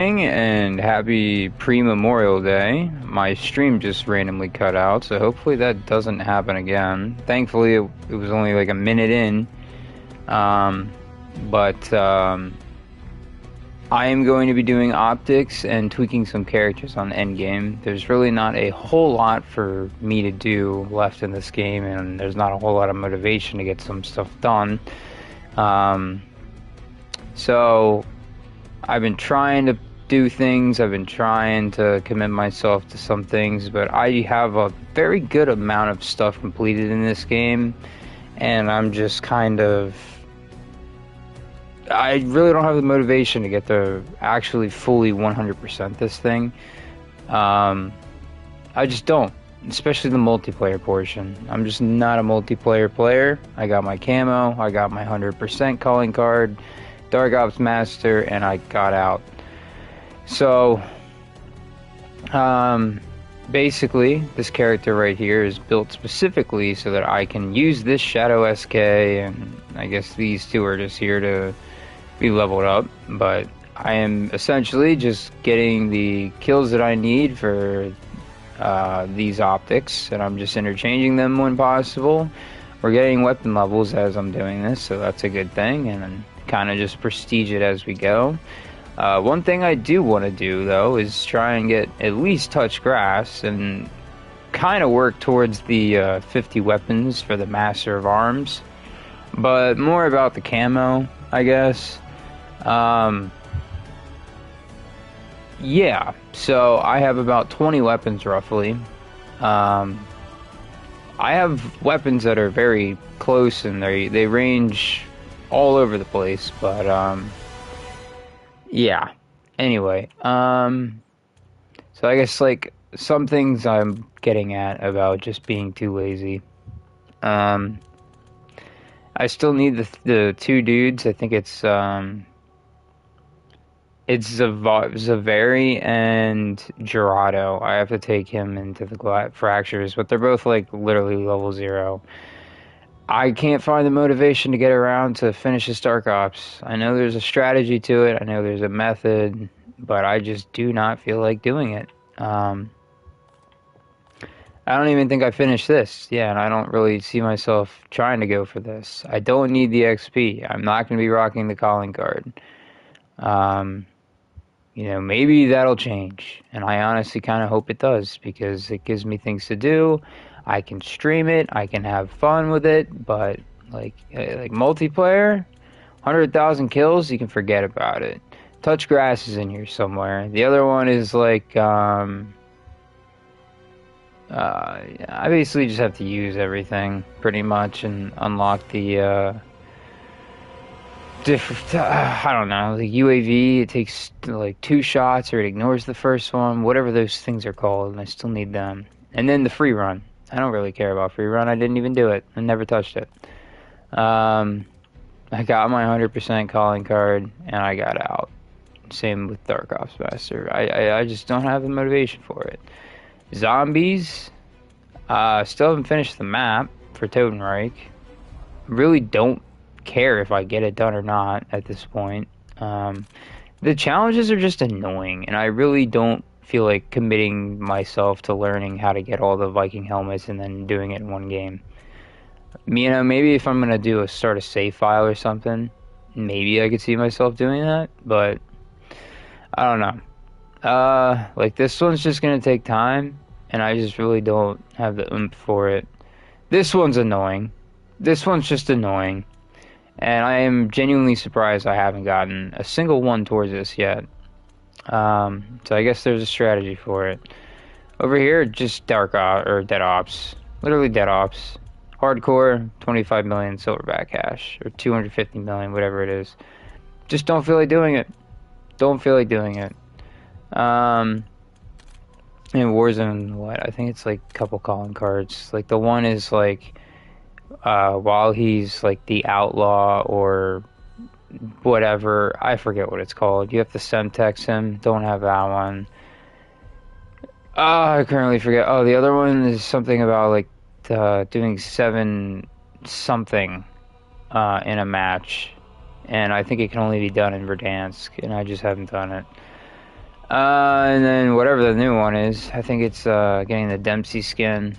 And happy pre-Memorial Day. My stream just randomly cut out, so hopefully that doesn't happen again. Thankfully, it was only like a minute in. Um, but I am going to be doing optics and tweaking some characters on Endgame. There's really not a whole lot for me to do left in this game, and there's not a whole lot of motivation to get some stuff done. Um, so I've been trying to do things, I've been trying to commit myself to some things, but I have a very good amount of stuff completed in this game, and I'm just kind of... I really don't have the motivation to get to actually fully 100% this thing. Um, I just don't, especially the multiplayer portion. I'm just not a multiplayer player. I got my camo, I got my 100% calling card, Dark Ops Master, and I got out. So, basically, this character right here is built specifically so that I can use this Shadow SK, and I guess these two are just here to be leveled up, but I am essentially just getting the kills that I need for these optics, and I'm just interchanging them when possible. We're getting weapon levels as I'm doing this, so that's a good thing, and kind of just prestige it as we go. One thing I do want to do, though, is try and get at least touch grass and kind of work towards the 50 weapons for the Master of Arms, but more about the camo, I guess. Yeah, so I have about 20 weapons roughly. I have weapons that are very close and they range all over the place, but yeah. Anyway, so I guess like some things I'm getting at about just being too lazy. Um, I still need the two dudes. I think it's Zavari and Gerardo. I have to take him into the fractures, but they're both like literally level 0. I can't find the motivation to get around to finish this Dark Ops. I know there's a strategy to it, I know there's a method, but I just do not feel like doing it. I don't even think I finished this. Yeah, and I don't really see myself trying to go for this. I don't need the XP. I'm not going to be rocking the calling card. You know, maybe that'll change, and I honestly kind of hope it does, because it gives me things to do. I can stream it, I can have fun with it, but like multiplayer, 100,000 kills, you can forget about it. Touch grass is in here somewhere. The other one is like, I basically just have to use everything pretty much and unlock the different, I don't know, the UAV. It takes like 2 shots or it ignores the first one, whatever those things are called, and I still need them. And then the free run. I don't really care about free run. I didn't even do it. I never touched it. I got my 100% calling card and I got out. Same with Dark Ops Master. I just don't have the motivation for it. Zombies. Still haven't finished the map for Totenreich. Really don't care if I get it done or not at this point. The challenges are just annoying, and I really don't feel like committing myself to learning how to get all the Viking helmets and then doing it in one game. You know, maybe if I'm gonna start a save file or something, maybe I could see myself doing that, but I don't know. Like this one's just gonna take time, and I just really don't have the oomph for it. This one's annoying. This one's just annoying. And I am genuinely surprised I haven't gotten a single one towards this yet. So I guess there's a strategy for it. Over here, just Dark Ops, or Dead Ops. Literally Dead Ops. Hardcore, 25 million silverback cash, or 250 million, whatever it is. Just don't feel like doing it. Don't feel like doing it. In Warzone, what? I think it's like a couple calling cards. Like the one is like, while he's like the outlaw or whatever, I forget what it's called. You have to send text him. Don't have that one. I currently forget. Oh, the other one is something about like doing 7 something in a match, and I think it can only be done in Verdansk, and I just haven't done it. And then whatever the new one is, I think it's getting the Dempsey skin.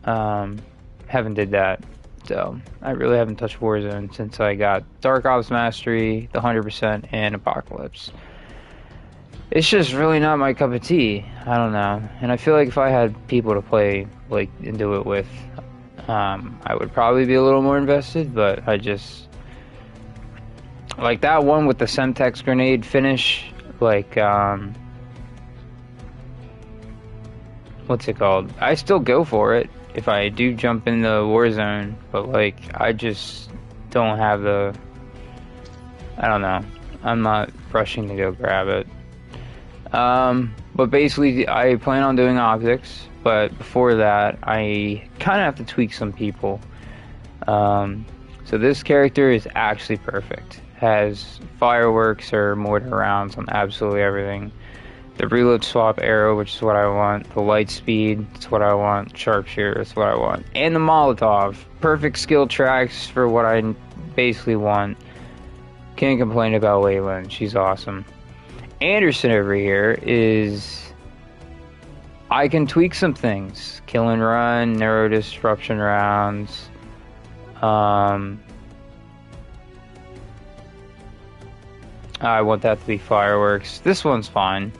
Um, haven't did that, so I really haven't touched Warzone since I got Dark Ops Mastery, the 100%, and Apocalypse. It's just really not my cup of tea. I don't know, and I feel like if I had people to play like and do it with, I would probably be a little more invested. But I just like that one with the Semtex grenade finish, like what's it called? I still go for it if I do jump in the Warzone, but like I just don't have the. I don't know. I'm not rushing to go grab it. But basically, I plan on doing optics, but before that, I kind of have to tweak some people. So this character is actually perfect. Has fireworks or mortar rounds on absolutely everything. The reload swap arrow, which is what I want. The light speed, it's what I want. Sharpshooter, it's what I want. And the Molotov. Perfect skill tracks for what I basically want. Can't complain about Leyland. She's awesome. Anderson over here is... I can tweak some things. Kill and run, narrow disruption rounds. I want that to be fireworks. This one's fine.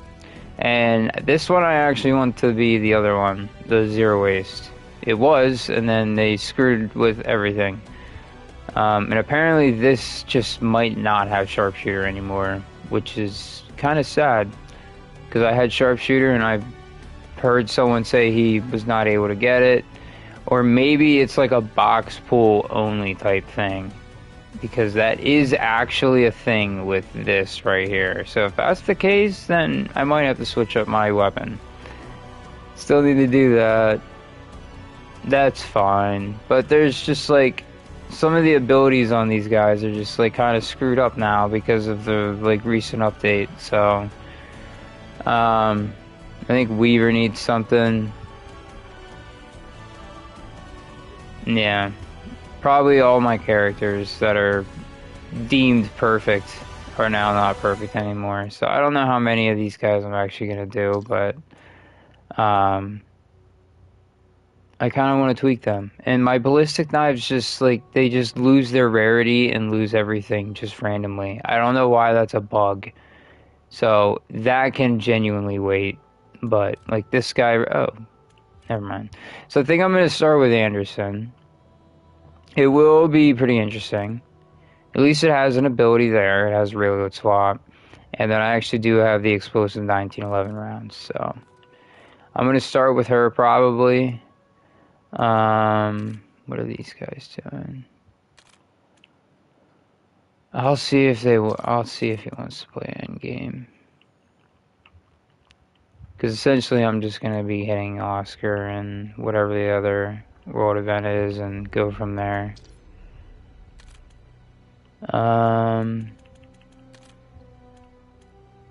And this one I actually want to be the other one, the zero waste. It was, and then they screwed with everything. And apparently this just might not have sharpshooter anymore, which is kind of sad. Because I had sharpshooter and I've heard someone say he was not able to get it. Or maybe it's like a box pull only type thing. Because that is actually a thing with this right here. So if that's the case, then I might have to switch up my weapon. Still need to do that. That's fine. But there's just like some of the abilities on these guys are just like kind of screwed up now because of the like recent update. So I think Weaver needs something. Yeah. Probably all my characters that are deemed perfect are now not perfect anymore. So I don't know how many of these guys I'm actually gonna do, but I kind of want to tweak them. And my ballistic knives just like they just lose their rarity and lose everything just randomly. I don't know why that's a bug. So that can genuinely wait. But like this guy, oh, never mind. So I think I'm gonna start with Anderson. It will be pretty interesting. At least it has an ability there. It has reload swap. And then I actually do have the explosive 1911 rounds. So I'm going to start with her probably. What are these guys doing? I'll see if they will. I'll see if he wants to play Endgame. Because essentially I'm just going to be hitting Oscar and whatever the other world event is and go from there.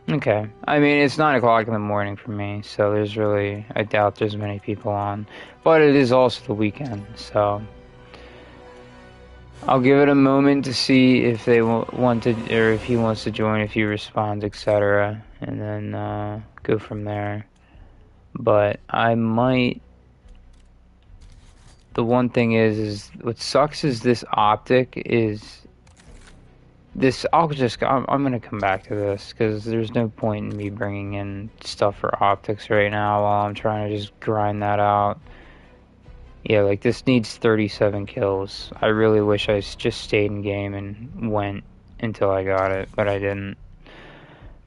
Okay. I mean, it's 9 o'clock in the morning for me, so there's really, I doubt there's many people on. But it is also the weekend, so I'll give it a moment to see if they want to, or if he wants to join, if he responds, etc. And then go from there. But I might, the one thing is what sucks is this optic is this, I'm gonna come back to this because there's no point in me bringing in stuff for optics right now while I'm trying to just grind that out. Yeah, like this needs 37 kills. I really wish I just stayed in game and went until I got it, but I didn't.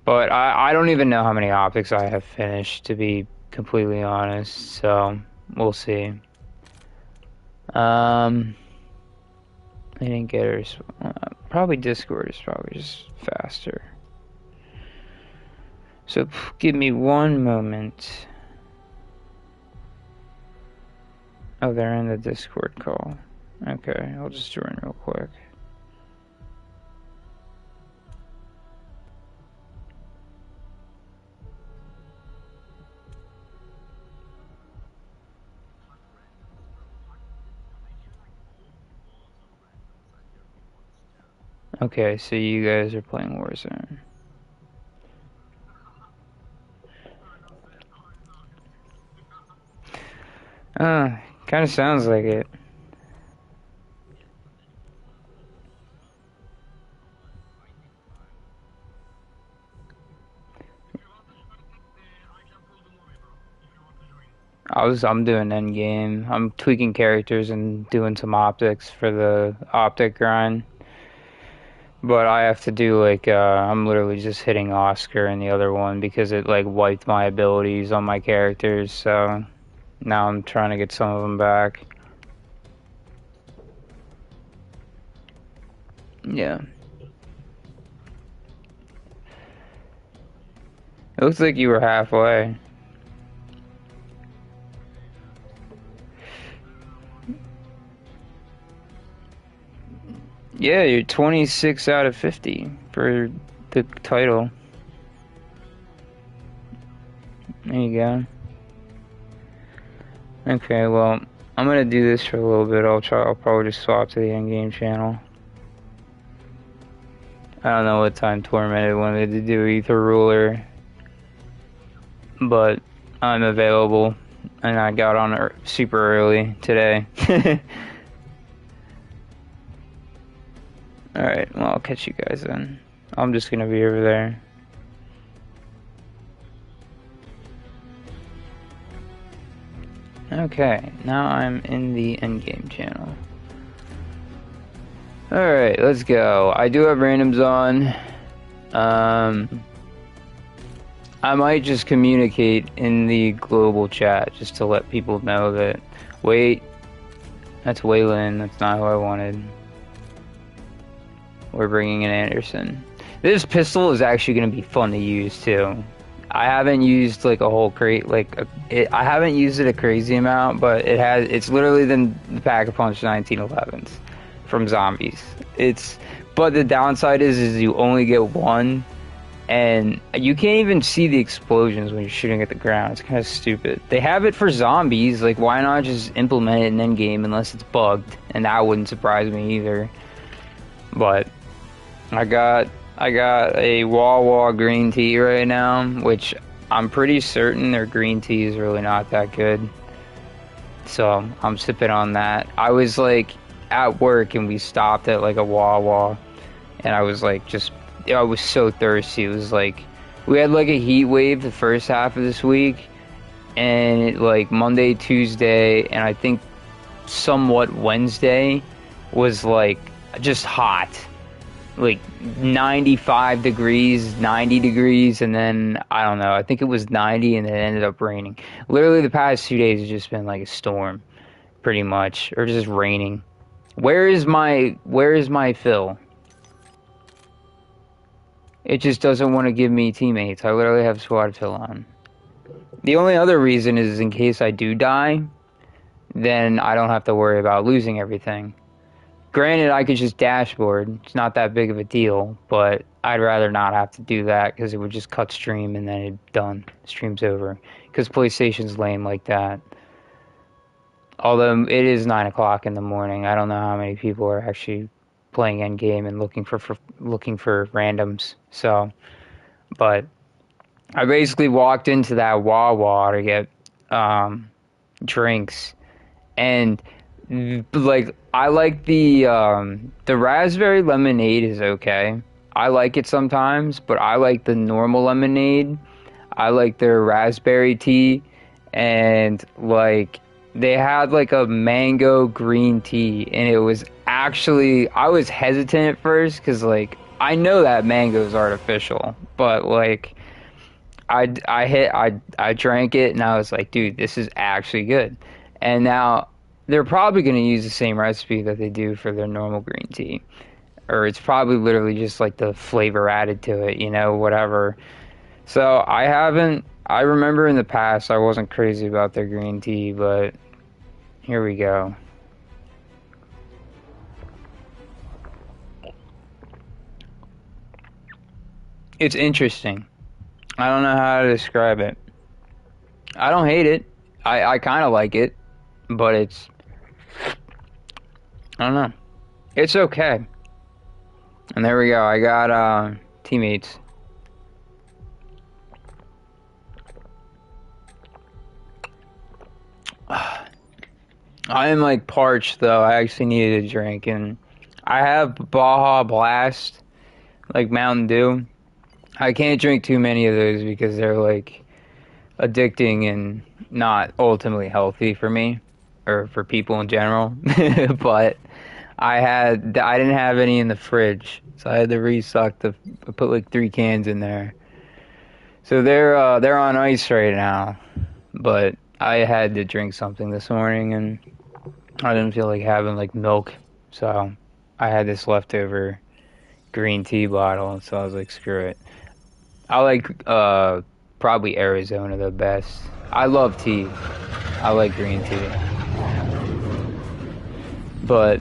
But I don't even know how many optics I have finished, to be completely honest, so we'll see. I didn't get her. Probably Discord is probably just faster. So give me one moment. Oh, they're in the Discord call. Okay, I'll just join real quick. Okay, so you guys are playing Warzone. Kind of sounds like it. I'm doing Endgame. I'm tweaking characters and doing some optics for the Optic grind. But I have to do like I'm literally just hitting Oscar in the other one because it like wiped my abilities on my characters. So now I'm trying to get some of them back. Yeah. It looks like you were halfway. Yeah, you're 26 out of 50 for the title. There you go. Okay, well, I'm gonna do this for a little bit. I'll probably just swap to the Endgame channel. I don't know what time Tormented wanted to do Ether Ruler, but I'm available, and I got on super early today. Alright, well, I'll catch you guys then. I'm just gonna be over there. Okay, now I'm in the Endgame channel. Alright, let's go. I do have randoms on. I might just communicate in the global chat just to let people know that, wait, that's Waylon, that's not who I wanted. We're bringing in Anderson. This pistol is actually going to be fun to use too. I haven't used like a whole crate, I haven't used it a crazy amount, but it's literally the Pack-a-Punch 1911s from Zombies. But the downside is you only get one, and you can't even see the explosions when you're shooting at the ground. It's kind of stupid. They have it for Zombies, like why not just implement it in Endgame unless it's bugged, and that wouldn't surprise me either. But I got a Wawa green tea right now, which I'm pretty certain their green tea is really not that good. So I'm sipping on that. I was like at work and we stopped at like a Wawa, and I was like I was so thirsty. It was like we had like a heat wave the first half of this week, and like Monday, Tuesday, and I think somewhat Wednesday was like just hot. Like 95 degrees, 90 degrees, and then I don't know, I think it was 90 and it ended up raining. Literally the past 2 days has just been like a storm, pretty much, or just raining. Where is my fill? It just doesn't want to give me teammates. I literally have squad fill on. The only other reason is in case I do die, then I don't have to worry about losing everything. Granted, I could just dashboard. It's not that big of a deal, but I'd rather not have to do that because it would just cut stream and then it's done. Stream's over. Because PlayStation's lame like that. Although it is 9 o'clock in the morning, I don't know how many people are actually playing Endgame and looking for randoms. So, but I basically walked into that Wawa to get drinks, and like I like the raspberry lemonade is okay. I like it sometimes, but I like the normal lemonade. I like their raspberry tea, and like they had like a mango green tea, and it was actually I was hesitant at first because like I know that mango is artificial, but like I drank it and I was like, dude, this is actually good. And now they're probably going to use the same recipe that they do for their normal green tea, or it's probably literally just like the flavor added to it, whatever. So I remember in the past I wasn't crazy about their green tea, but here we go. It's interesting. I don't know how to describe it. I don't hate it. I kind of like it, but I don't know. It's okay. And there we go. I got teammates. I am like parched though. I actually needed a drink, and I have Baja Blast, like Mountain Dew. I can't drink too many of those because they're like addicting and not ultimately healthy for me or for people in general. But I didn't have any in the fridge, so I had to restock I put like 3 cans in there. So they're on ice right now. But I had to drink something this morning and I didn't feel like having like milk, so I had this leftover green tea bottle, and so I was like, screw it. I like probably Arizona the best. I love tea. I like green tea. But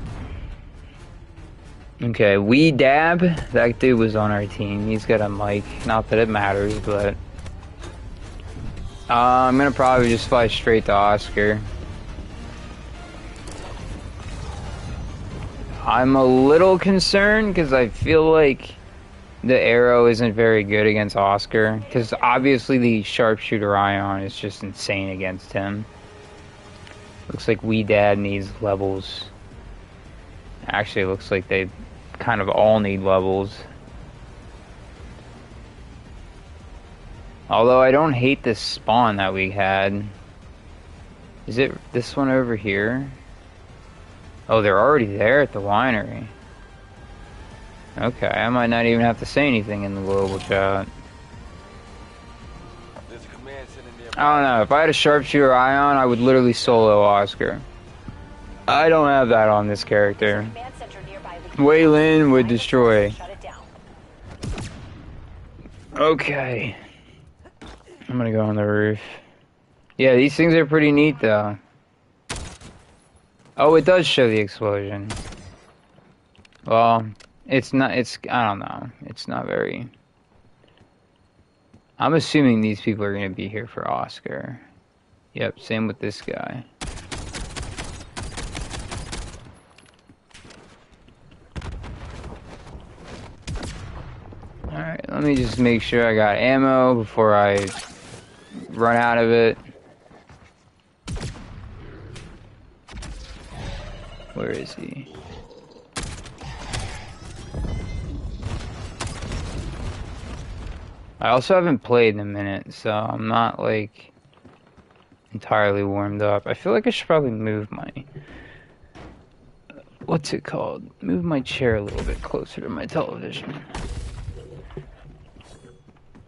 okay, we dab. That dude was on our team. He's got a mic. Not that it matters, but I'm gonna probably just fly straight to Oscar. I'm a little concerned because I feel like the arrow isn't very good against Oscar, because obviously the sharpshooter Ion is just insane against him. Looks like Wee Dad needs levels. Actually, it looks like they kind of all need levels. Although I don't hate this spawn that we had. Is it this one over here? Oh, they're already there at the winery. Okay, I might not even have to say anything in the global chat. I don't know. If I had a sharpshooter Ion, I would literally solo Oscar. I don't have that on this character. Wei Lin would destroy. Okay. I'm gonna go on the roof. Yeah, these things are pretty neat though. Oh, it does show the explosion. Well, it's not, I don't know. It's not very... I'm assuming these people are gonna be here for Oscar. Yep, same with this guy. Alright, let me just make sure I got ammo before I run out of it. Where is he? I also haven't played in a minute, so I'm not like entirely warmed up. I feel like I should probably move my... What's it called? Move my chair a little bit closer to my television.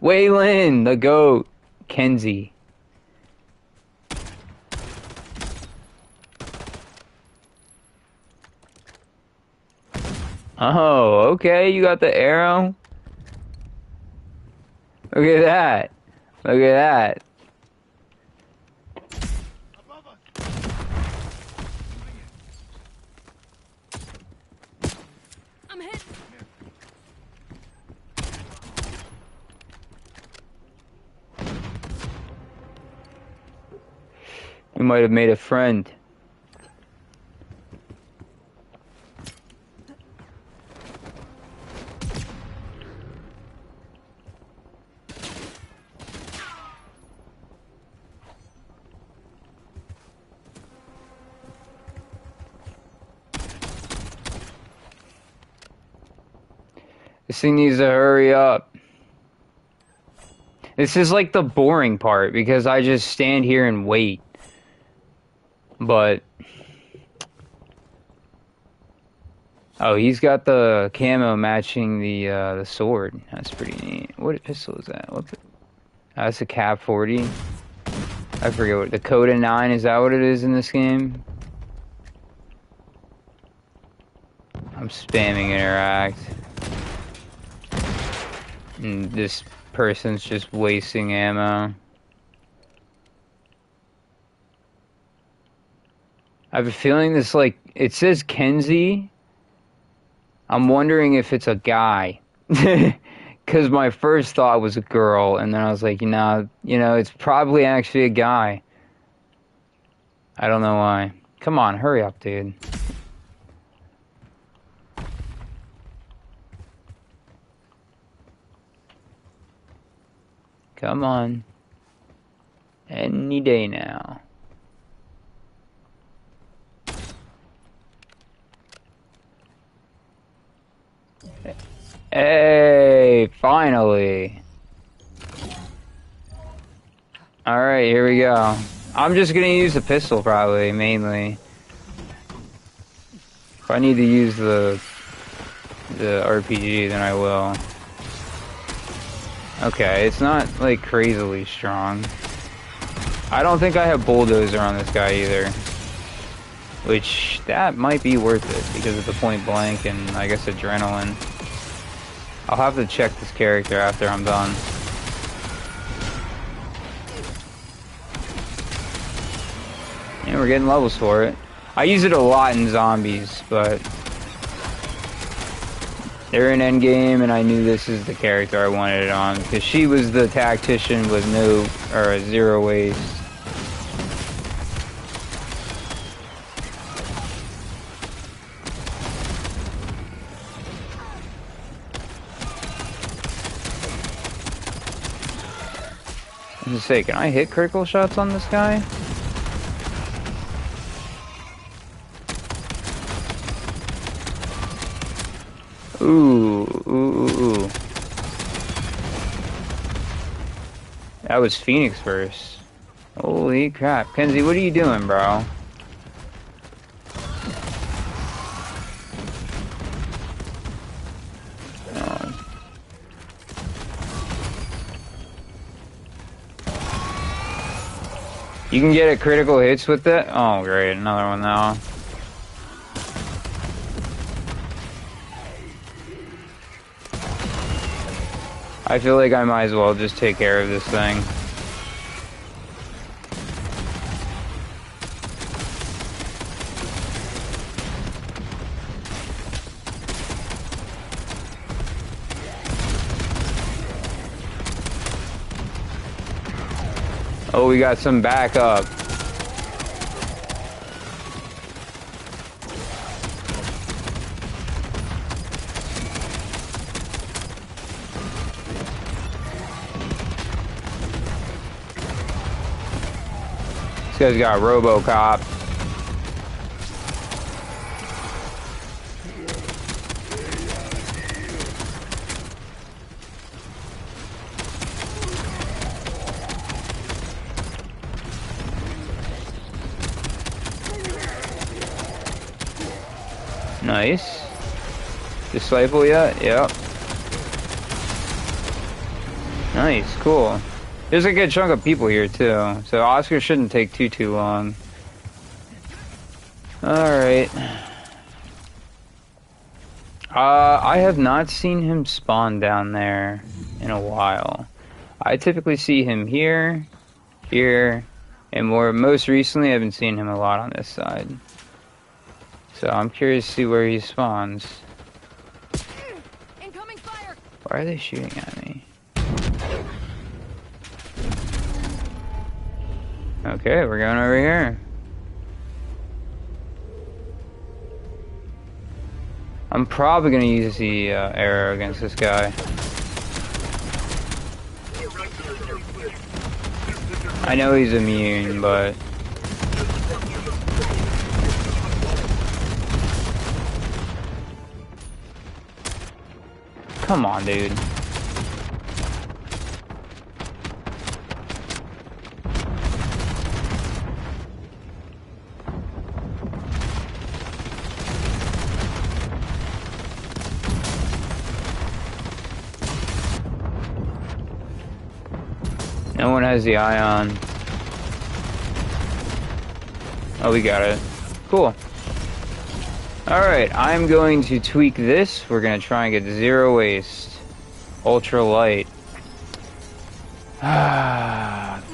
Waylon, the goat. Kenzie. Oh, okay, you got the arrow. Look at that. Look at that. I'm hit. We might have made a friend. This thing needs to hurry up. This is like the boring part because I just stand here and wait. But oh, he's got the camo matching the sword. That's pretty neat. What pistol is that? That's a Cap 40. I forget what the Coda 9, is that what it is in this game? I'm spamming interact. And this person's just wasting ammo. I have a feeling this, like, it says Kenzie. I'm wondering if it's a guy. Because my first thought was a girl, and then I was like, it's probably actually a guy. I don't know why. Come on, hurry up, dude. Come on. Any day now. Hey, finally. Alright, here we go. I'm just gonna use the pistol probably, mainly. If I need to use the RPG, then I will. Okay, it's not like crazily strong. I don't think I have bulldozer on this guy either. Which, that might be worth it because of the point blank and I guess adrenaline. I'll have to check this character after I'm done. And we're getting levels for it. I use it a lot in zombies, but they're in Endgame and I knew this is the character I wanted it on because she was the tactician with no, or zero waste. I was gonna say, can I hit critical shots on this guy? Ooh, ooh, ooh, ooh. That was Phoenix first. Holy crap. Kenzie, what are you doing, bro? You can get a critical hits with it? Oh, great. Another one now. I feel like I might as well just take care of this thing. Oh, we got some backup. This guy's got RoboCop. Nice. Disciple yet? Yep. Nice, cool. There's a good chunk of people here too, so Oscar shouldn't take too long. Alright. I have not seen him spawn down there in a while. I typically see him here, here, and most recently I've been seeing him a lot on this side. So I'm curious to see where he spawns. Incoming fire. Why are they shooting at me? Okay, we're going over here. I'm probably gonna use the arrow against this guy. I know he's immune, but... Come on, dude. No one has the ion. Oh, we got it. Cool. Alright, I'm going to tweak this. We're going to try and get zero waste. Ultra light.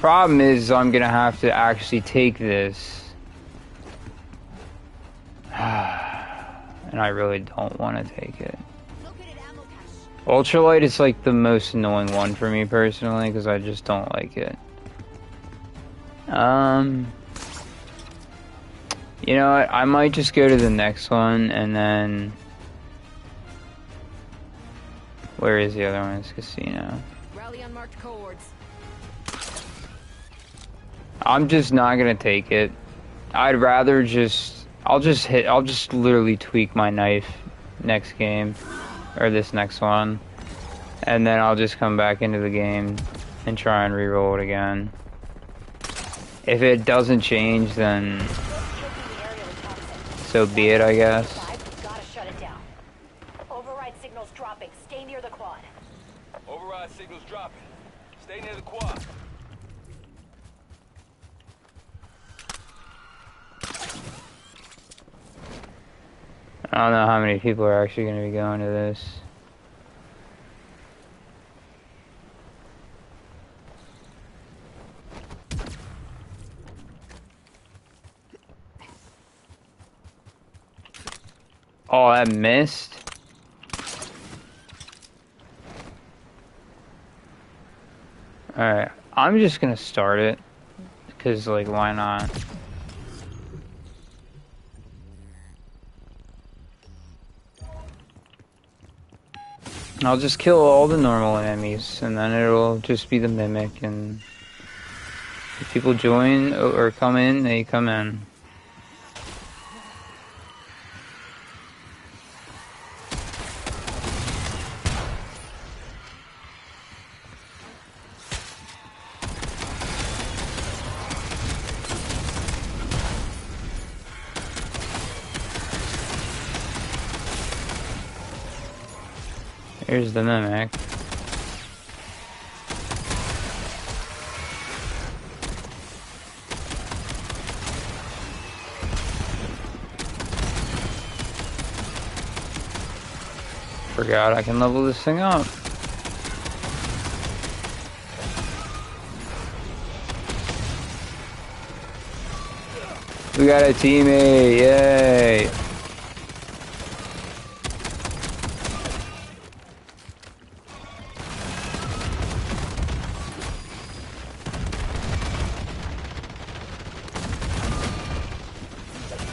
Problem is, I'm going to have to actually take this. And I really don't want to take it. Ultralight is like the most annoying one for me personally because I just don't like it. You know what? I might just go to the next one and then... Where is the other one? It's casino. Rally unmarked cohorts. I'm just not gonna take it. I'd rather just... I'll just literally tweak my knife next game. or this next one, and then I'll just come back into the game and try and re-roll it again. If it doesn't change, then so be it, I guess. Gotta shut it down. Override signals dropping. Stay near the quad. Override signals dropping. Stay near the quad. I don't know how many people are actually going to be going to this. Oh, I missed. Alright, I'm just gonna start it. Because, like, why not? I'll just kill all the normal enemies, and then it'll just be the mimic, and if people join or come in, they come in. Here's the mimic. Forgot I can level this thing up. We got a teammate, yay!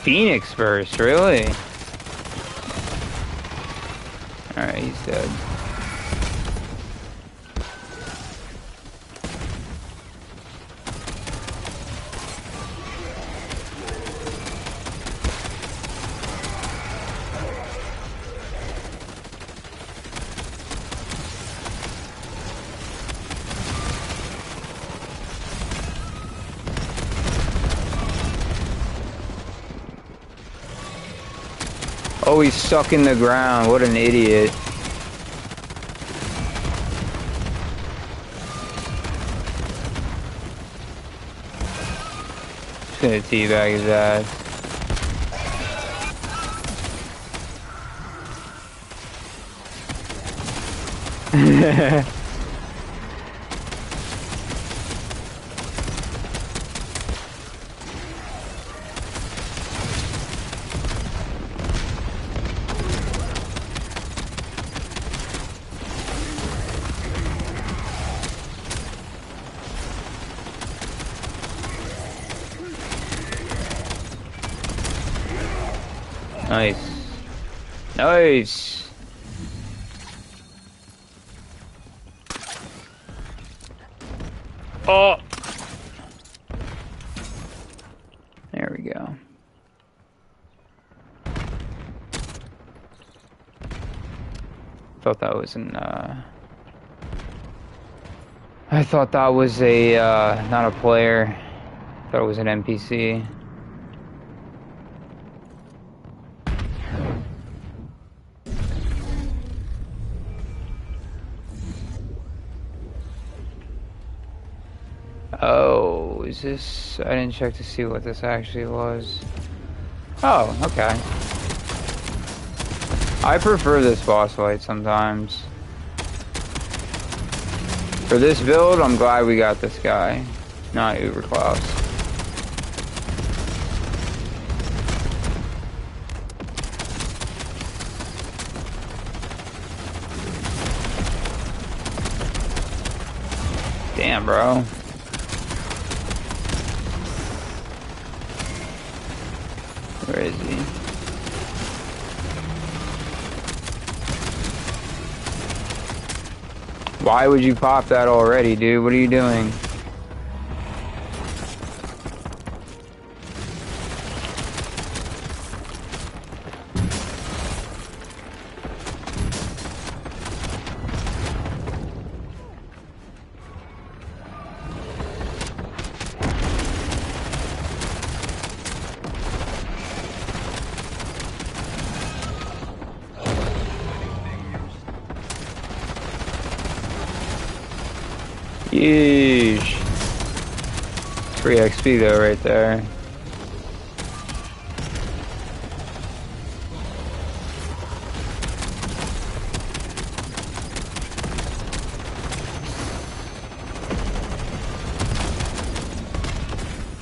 Phoenix burst, really? Alright, he's dead. Oh, he's stuck in the ground. What an idiot. Just gonna teabag his ass. Nice. Nice. Oh. There we go. Thought that was an I thought that was a not a player. Thought it was an NPC. Oh, is this... I didn't check to see what this actually was. Oh, okay. I prefer this boss fight sometimes. For this build, I'm glad we got this guy, not Uberklaus. Damn, bro. Where is he? Why would you pop that already, dude? What are you doing? Yeesh. Free XP though, right there.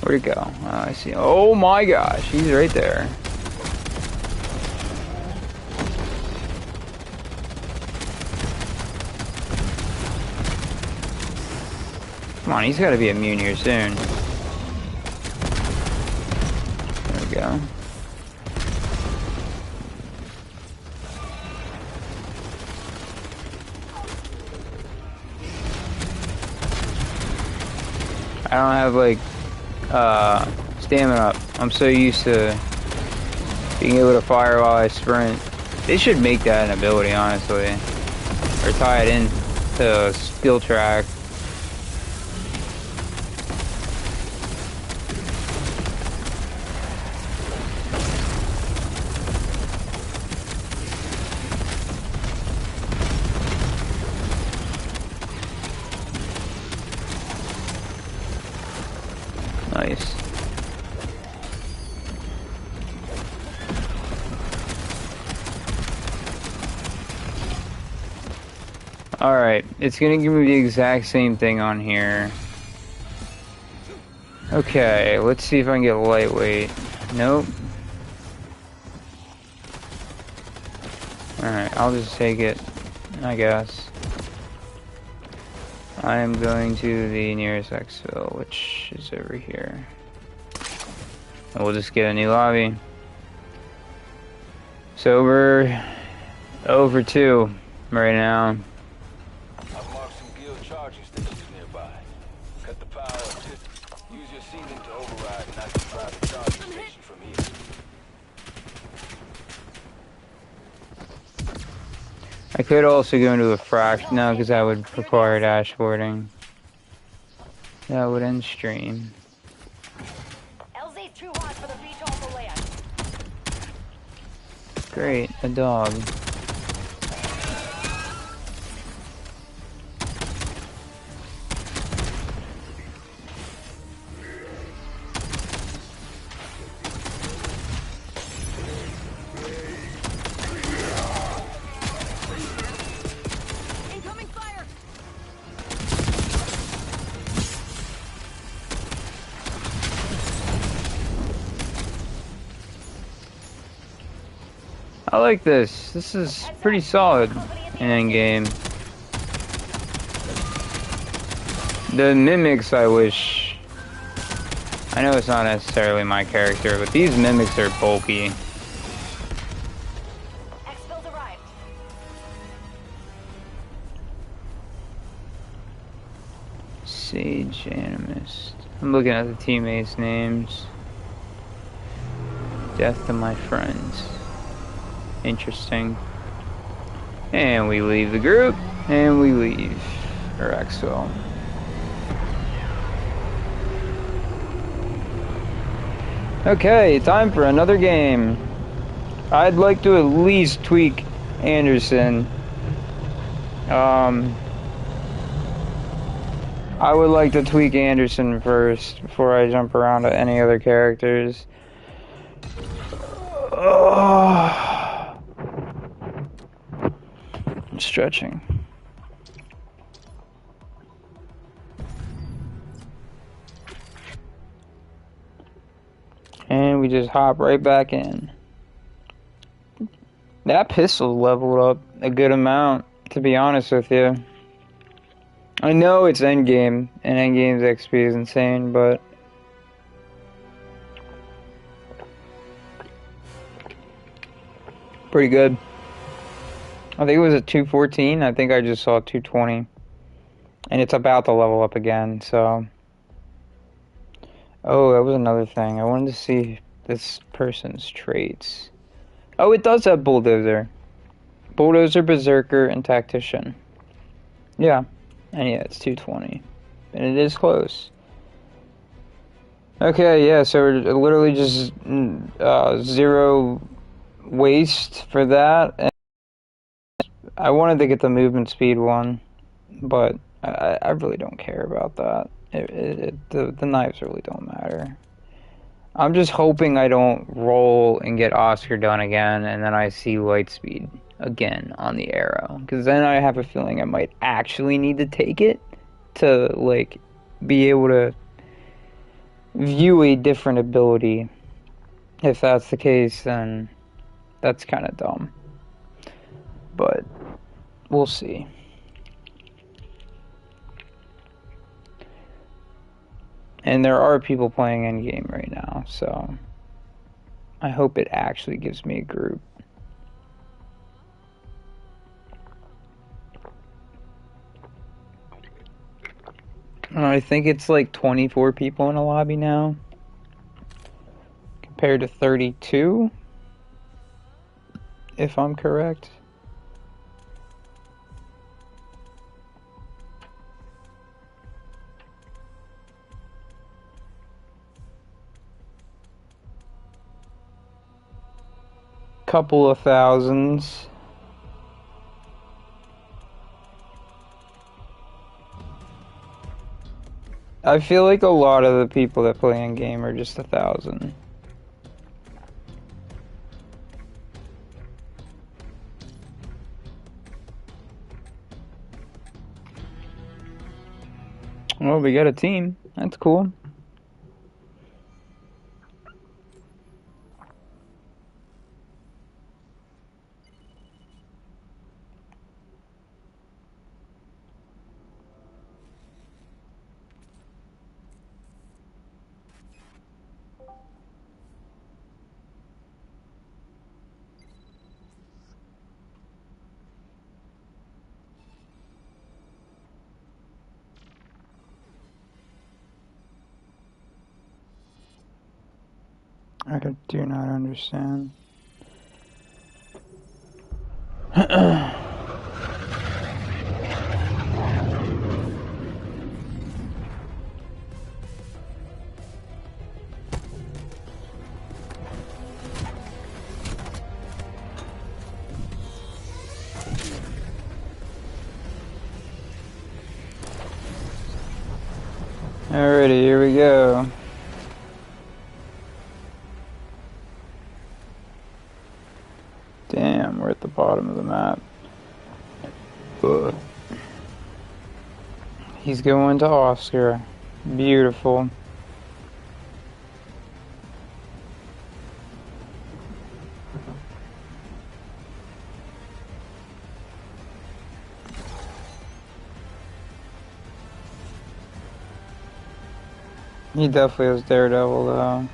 Where'd he go? Oh, I see. Oh my gosh, he's right there. Come on, he's got to be immune here soon. There we go. I don't have like stamina up. I'm so used to being able to fire while I sprint. They should make that an ability, honestly, or tie it in to skill track. Nice. Alright, it's gonna give me the exact same thing on here. Okay, let's see if I can get lightweight. Nope. Alright, I'll just take it, I guess. I am going to the nearest exfil, which is over here. And we'll just get a new lobby. So we're over 2 right now. I've marked some guild charging stations nearby. Cut the power to use your seating to override and I can drive the charging station from here. I could also go into a fraction now because that would require dashboarding. That would end stream. LZ's too hot for the VTOL to land. Great, a dog. Incoming fire! I like this. This is pretty solid in Endgame. The mimics, I wish. I know it's not necessarily my character, but these mimics are bulky. Exfil's arrived. Sage Animist. I'm looking at the teammates' names. Death to my friends. Interesting. And we leave the group, and we leave our exfil. Okay, time for another game. I'd like to at least tweak Anderson. I would like to tweak Anderson first before I jump around to any other characters. I'm stretching. And we just hop right back in. That pistol leveled up a good amount, to be honest with you. I know it's Endgame, and Endgame's XP is insane, but pretty good. I think it was at 214. I think I just saw 220. And it's about to level up again, so. Oh, that was another thing. I wanted to see this person's traits. Oh, it does have Bulldozer. Bulldozer, Berserker, and Tactician. Yeah. And yeah, it's 220. And it is close. Okay, yeah, so we're literally just 0 waste for that. And I wanted to get the movement speed one, but I really don't care about that. The knives really don't matter. I'm just hoping I don't roll and get Oscar done again, and then I see Lightspeed again on the arrow. Because then I have a feeling I might actually need to take it to, like, be able to view a different ability. If that's the case, then that's kind of dumb. But we'll see. And there are people playing Endgame right now, so I hope it actually gives me a group. I think it's like 24 people in a lobby now, compared to 32, if I'm correct. Couple of thousands. I feel like a lot of the people that play in game are just 1,000. Well, we got a team. That's cool. I do not understand. Alrighty, here we go. Damn, we're at the bottom of the map. Ugh. He's going to Oscar. Beautiful. He definitely has Daredevil though.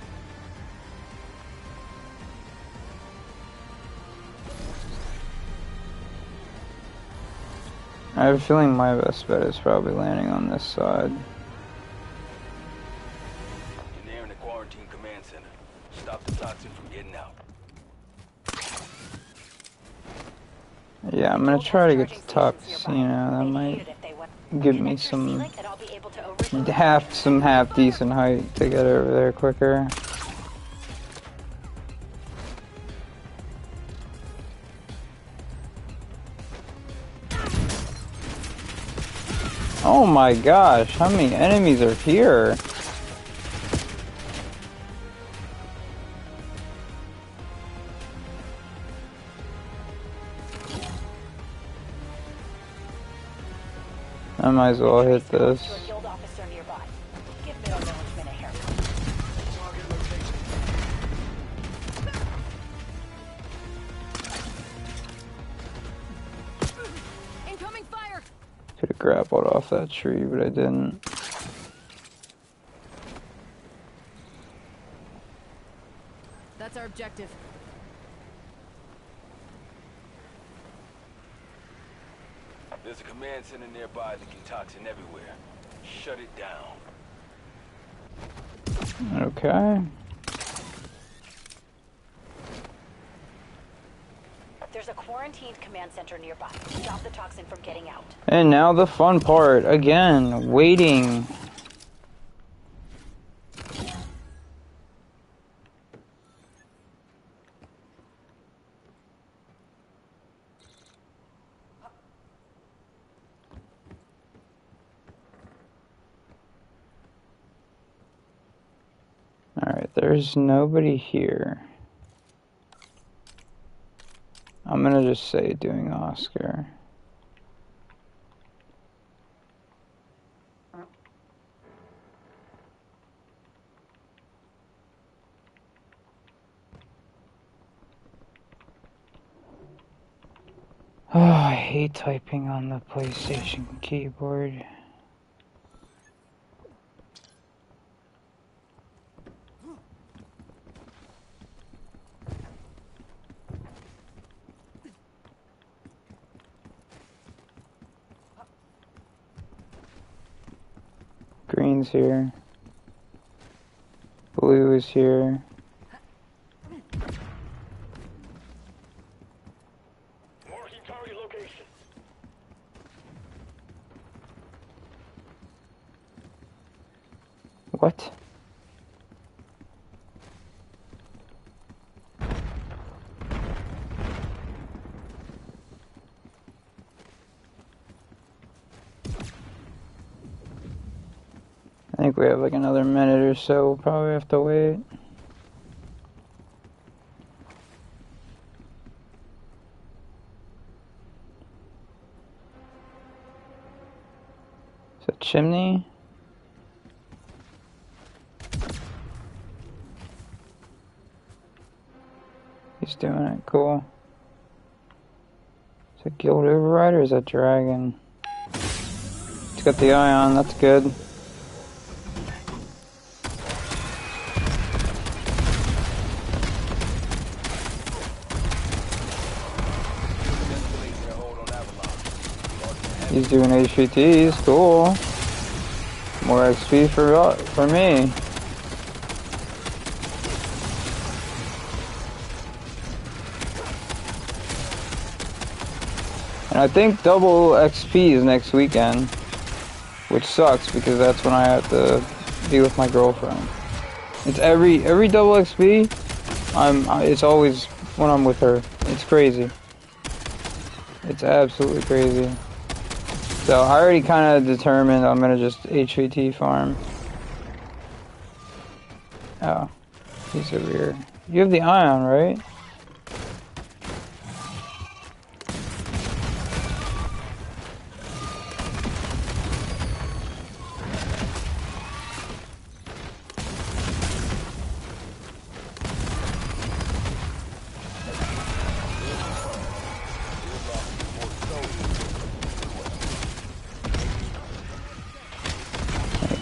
I have a feeling my best bet is probably landing on this side. You're nearing the quarantine command center. Stop the toxin from getting out. Yeah, I'm gonna try to get to top casino. That might give me some half decent height to get over there quicker. Oh my gosh, how many enemies are here? I might as well hit this. Incoming fire. Could have grappled off that tree, but I didn't. That's our objective. There's a command center nearby that can toxin everywhere. Shut it down. Okay. There's a quarantined command center nearby. Stop the toxin from getting out. And now the fun part, again, waiting. There's nobody here. I'm gonna just say doing Oscar. Oh, I hate typing on the PlayStation keyboard. Green's here. Blue is here. Marking target location. What? I think we have like another minute or so. We'll probably have to wait. Is that chimney? He's doing it. Cool. Is that Guild Override or is that Dragon? He's got the eye on. That's good. He's doing HVTs, cool. More XP for me. And I think double XP is next weekend, which sucks because that's when I have to be with my girlfriend. It's every double XP. It's always when I'm with her. It's crazy. It's absolutely crazy. So I already kind of determined I'm gonna just HVT farm. Oh, he's over here. You have the ion, right?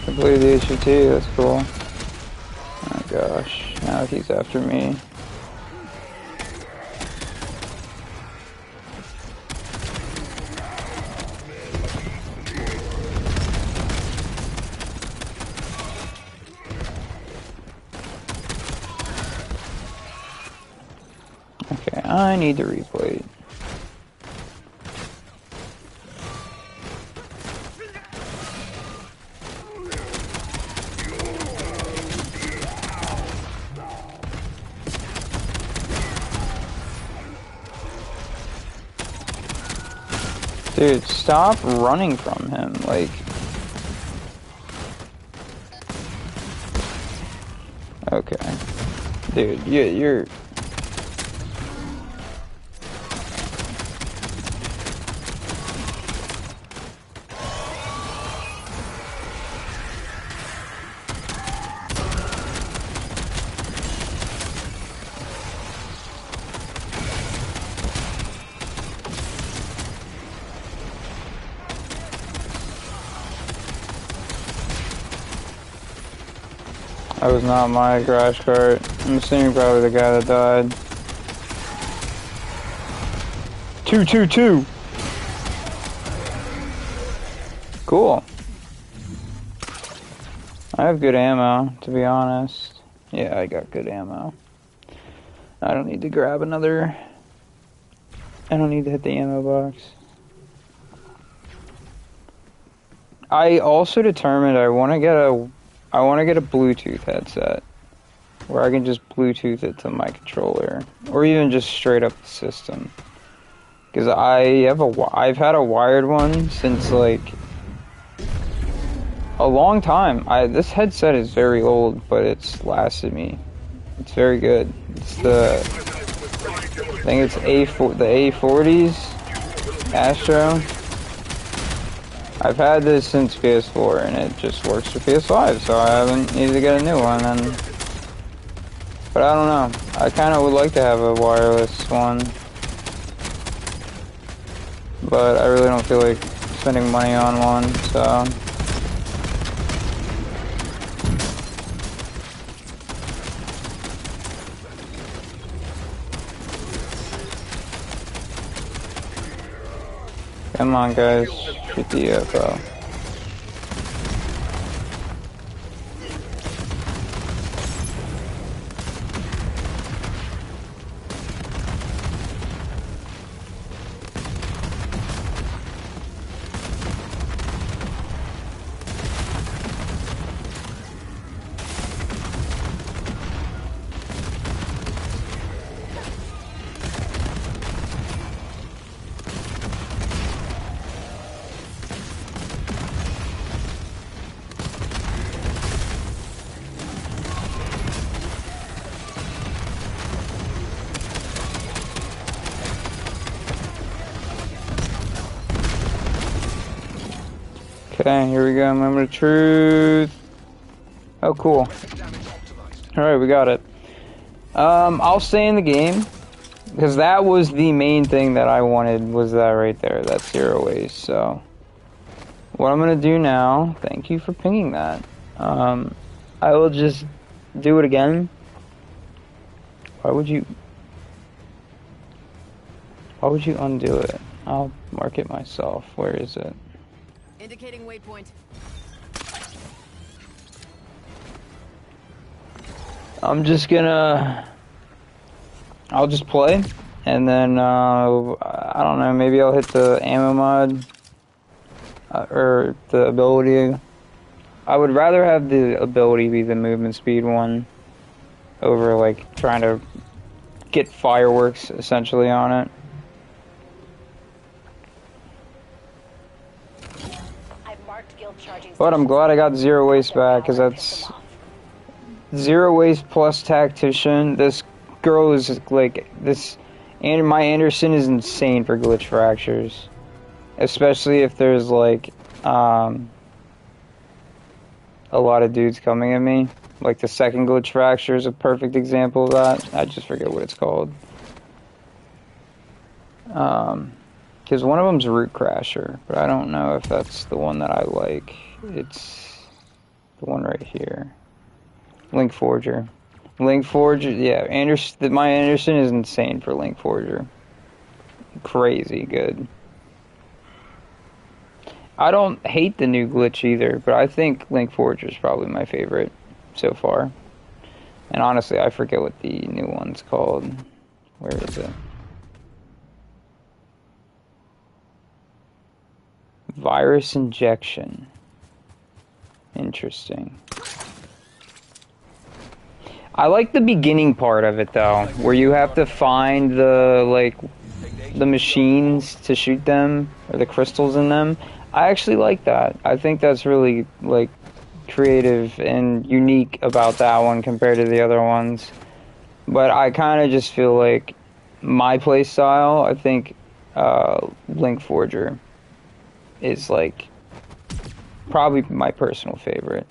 Completed the HVT, that's cool. Oh gosh, now he's after me. Okay, I need to replay. Dude, stop running from him, like... Okay. Dude, you're... That was not my crash cart. I'm assuming probably the guy that died. 222! Cool. I have good ammo, to be honest. Yeah, I got good ammo. I don't need to grab another... I don't need to hit the ammo box. I also determined I want to get a Bluetooth headset where I can just Bluetooth it to my controller, or even just straight up the system. Because I've had a wired one since like a long time. This headset is very old, but it's lasted me. It's very good. It's the I think it's the A40s Astro. I've had this since PS4 and it just works for PS5, so I haven't needed to get a new one. But I don't know. I kind of would like to have a wireless one, but I really don't feel like spending money on one. So. Come on, guys, shoot the UFO. Okay, here we go, moment of truth. Oh, cool. Alright, we got it. I'll stay in the game, because that was the main thing that I wanted, was that right there, that zero waste, so. What I'm gonna do now, thank you for pinging that. I will just do it again. Why would you undo it? I'll mark it myself. Where is it? Indicating waypoint. I'm just gonna... I'll just play, and then, I don't know, maybe I'll hit the ammo mod, or the ability. I would rather have the ability be the movement speed one, over, like, trying to get fireworks, essentially, on it. But I'm glad I got zero waste back, because that's zero waste plus tactician. This girl is like this, and my Anderson is insane for glitch fractures, especially if there's like a lot of dudes coming at me. Like the second glitch fracture is a perfect example of that. I just forget what it's called. Because one of them's Root Crasher, but I don't know if that's the one that I like. It's the one right here. Link Forger. Link Forger, yeah, my Anderson is insane for Link Forger. Crazy good. I don't hate the new glitch either, but I think Link Forger is probably my favorite so far. And honestly, I forget what the new one's called. Where is it? Virus injection. Interesting. I like the beginning part of it though, where you have to find the machines to shoot them, or the crystals in them. I actually like that. I think that's really like creative and unique about that one compared to the other ones. But I kind of just feel like my play style, I think Link Forger is like probably my personal favorite.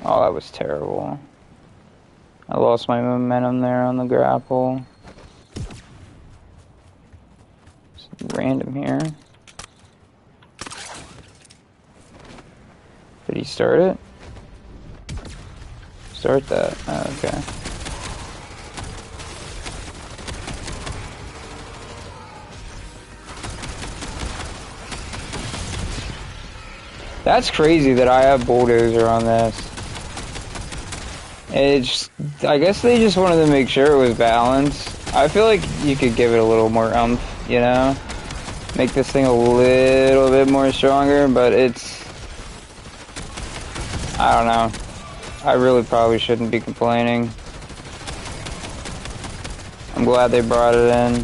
Oh, that was terrible. I lost my momentum there on the grapple. It's random here. Did he start it? Start that. Oh, okay. That's crazy that I have Bulldozer on this. I guess they just wanted to make sure it was balanced. I feel like you could give it a little more oomph, you know? Make this thing a little bit more stronger, but I don't know. I really probably shouldn't be complaining. I'm glad they brought it in.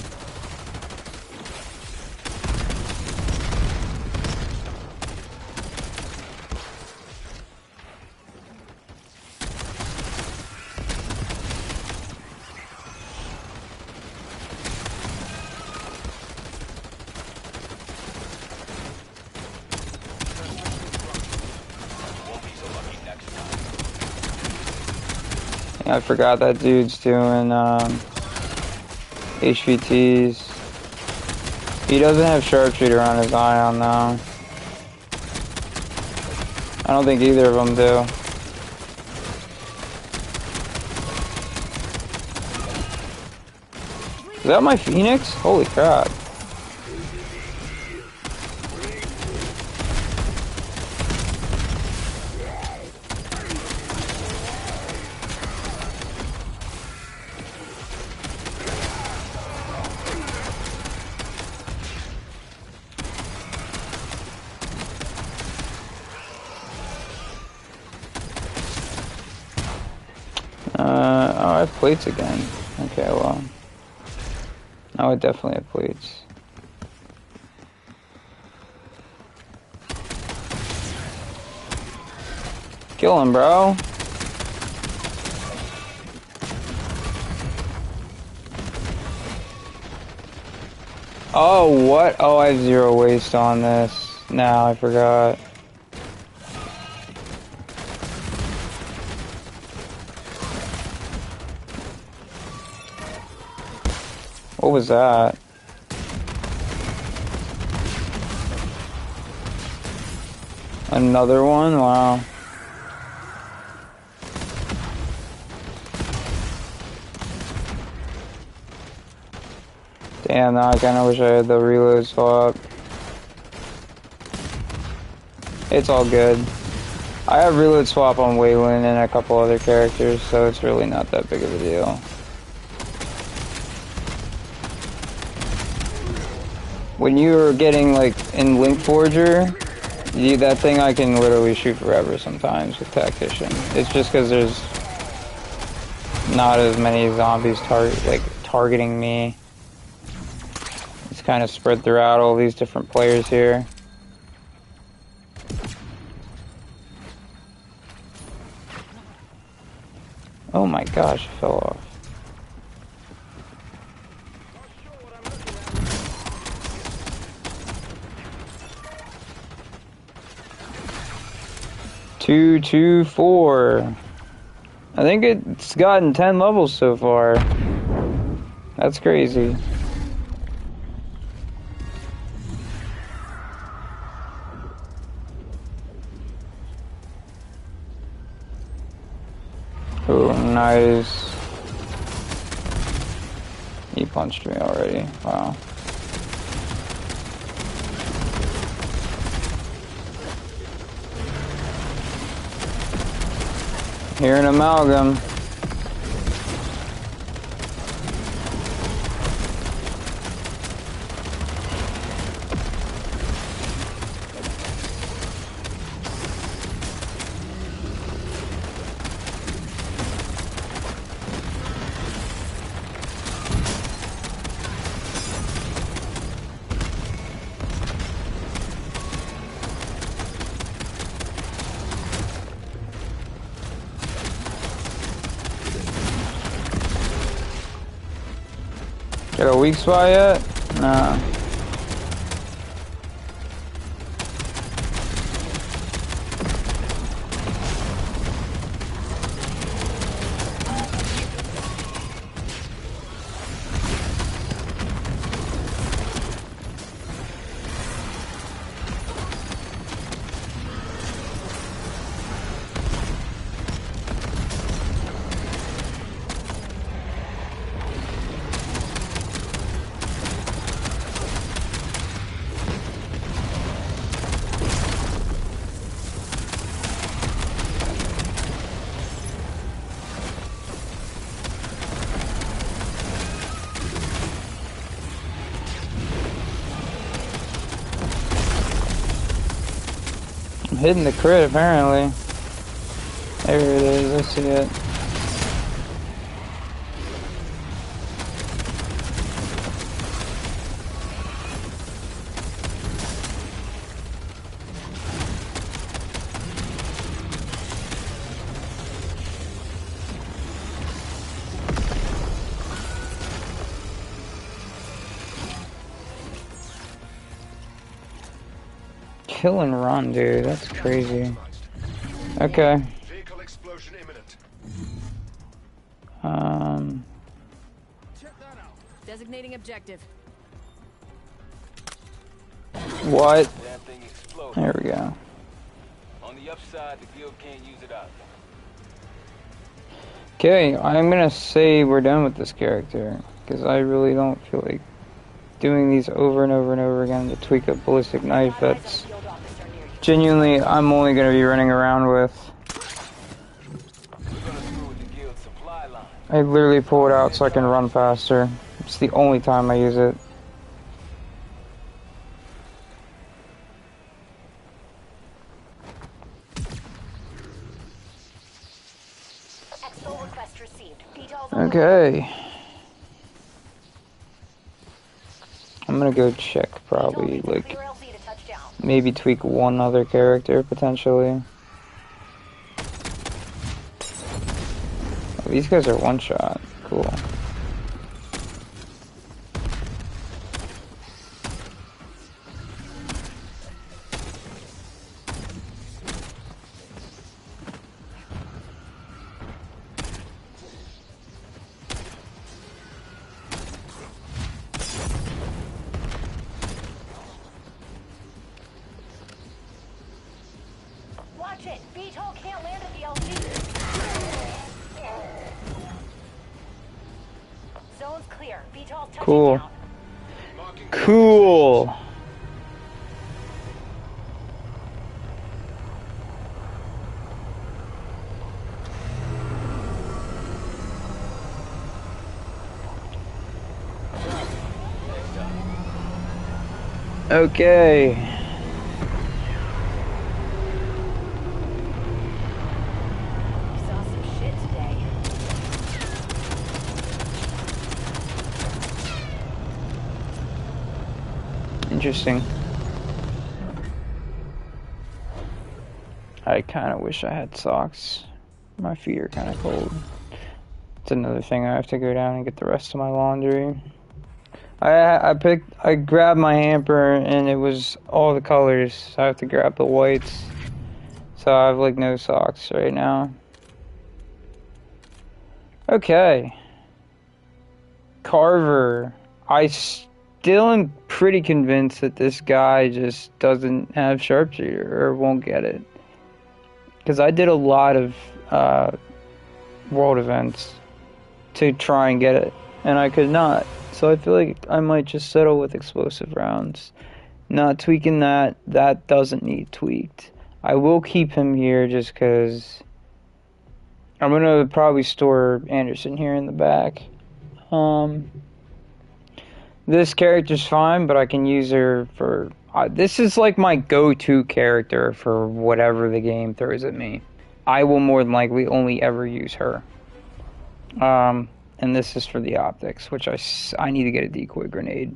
I forgot that dude's doing HVTs. He doesn't have sharpshooter on his ion though. I don't think either of them do. Is that my Phoenix? Holy crap. Oh, I have plates again. Okay, well. I would definitely have plates. Kill him, bro. Oh, what? Oh, I have 0 waste on this. Now I forgot. What was that? Another one? Wow. Damn, now I kinda wish I had the reload swap. It's all good. I have reload swap on Waylon and a couple other characters, so it's really not that big of a deal. When you're getting like in Link Forger, that thing I can literally shoot forever sometimes with Tactician. It's just because there's not as many zombies targeting me. It's kind of spread throughout all these different players here. Oh my gosh, it fell off. Two, 2, 4. I think it's gotten 10 levels so far. That's crazy. Oh, nice. He punched me already. Wow. Here an amalgam. Got a weak spot yet? Nah. I'm hitting the crit apparently. There it is, I see it. kill and run, dude. That's crazy. Okay. Vehicle explosion imminent. Designating objective. What? Damn thing exploded. There we go. On the upside, the guild can't use it out. Okay, I'm gonna say we're done with this character, because I really don't feel like doing these over and over and over again to tweak a ballistic knife that's genuinely I'm only gonna be running around with. We're gonna screw with the guild supply line. I literally pull it out so I can run faster. It's the only time I use it. Exfil request received. Details. Okay. I'm gonna go check probably like maybe tweak one other character potentially. Oh, these guys are one shot. Cool. Watch it. VTOL can't land at the LZ. Zone's clear. VTOL's touching Cool. down. Cool. Okay. We saw some shit today. Interesting. I kind of wish I had socks. My feet are kind of cold. It's another thing I have to go down and get the rest of my laundry. I grabbed my hamper and it was all the colors. So I have to grab the whites. So I have like no socks right now. Okay. Carver. I still am pretty convinced that this guy just doesn't have sharpshooter or won't get it. Because I did a lot of world events to try and get it, and I could not. So I feel like I might just settle with explosive rounds. Not tweaking that. That doesn't need tweaked. I will keep him here just because I'm going to probably store Anderson here in the back. This character's fine, but I can use her for... this is like my go-to character for whatever the game throws at me. I will more than likely only ever use her. And this is for the optics, which I need to get a decoy grenade.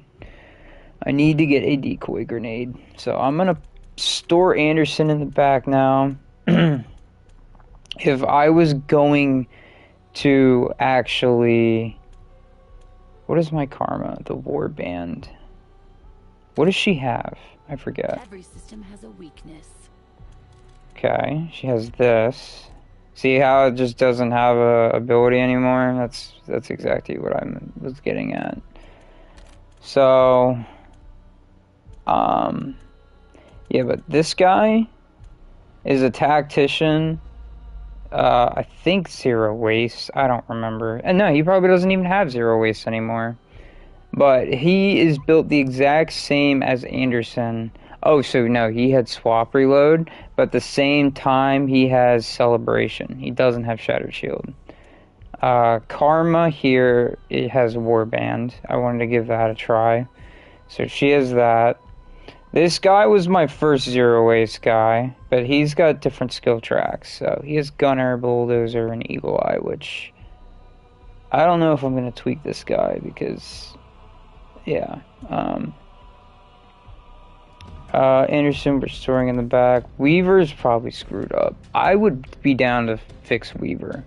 I need to get a decoy grenade. So I'm going to store Anderson in the back now. If I was going to actually... What is my karma? The warband. What does she have? I forget. Every system has a weakness. Okay, she has this. See how it just doesn't have a ability anymore? That's exactly what I was getting at. So, yeah, but this guy is a tactician. I think zero waste. I don't remember. And no, he probably doesn't even have zero waste anymore. But he is built the exact same as Anderson. Oh, so no, he had swap reload, but at the same time he has celebration. He doesn't have shattered shield. Karma here, it has warband. I wanted to give that a try. So she has that. This guy was my first zero waste guy, but he's got different skill tracks. So he has gunner, bulldozer, and eagle eye, which I don't know if I'm going to tweak this guy because, yeah. Anderson, we're storing in the back. Weaver's probably screwed up. I would be down to fix Weaver.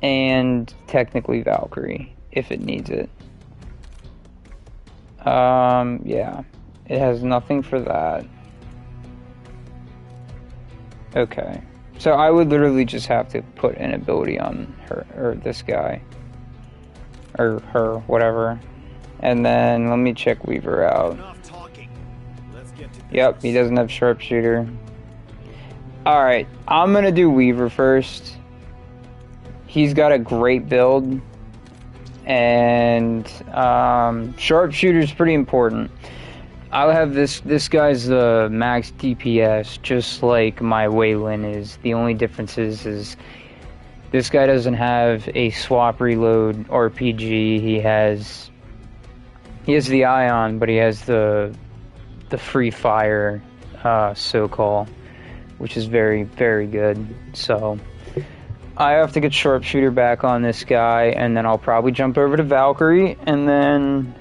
And technically Valkyrie, if it needs it. Yeah. It has nothing for that. Okay. So I would literally just have to put an ability on her, or this guy. Or her, whatever. And then let me check Weaver out. Enough talking. Let's get to Yep, he doesn't have sharpshooter. Alright, I'm gonna do Weaver first. He's got a great build. And sharpshooter's pretty important. I'll have this guy's the max DPS, just like my Waylon is. The only difference is this guy doesn't have a swap reload RPG. He has the Ion, but he has the free fire so-call, which is very, very good. So I have to get sharpshooter back on this guy, and then I'll probably jump over to Valkyrie, and then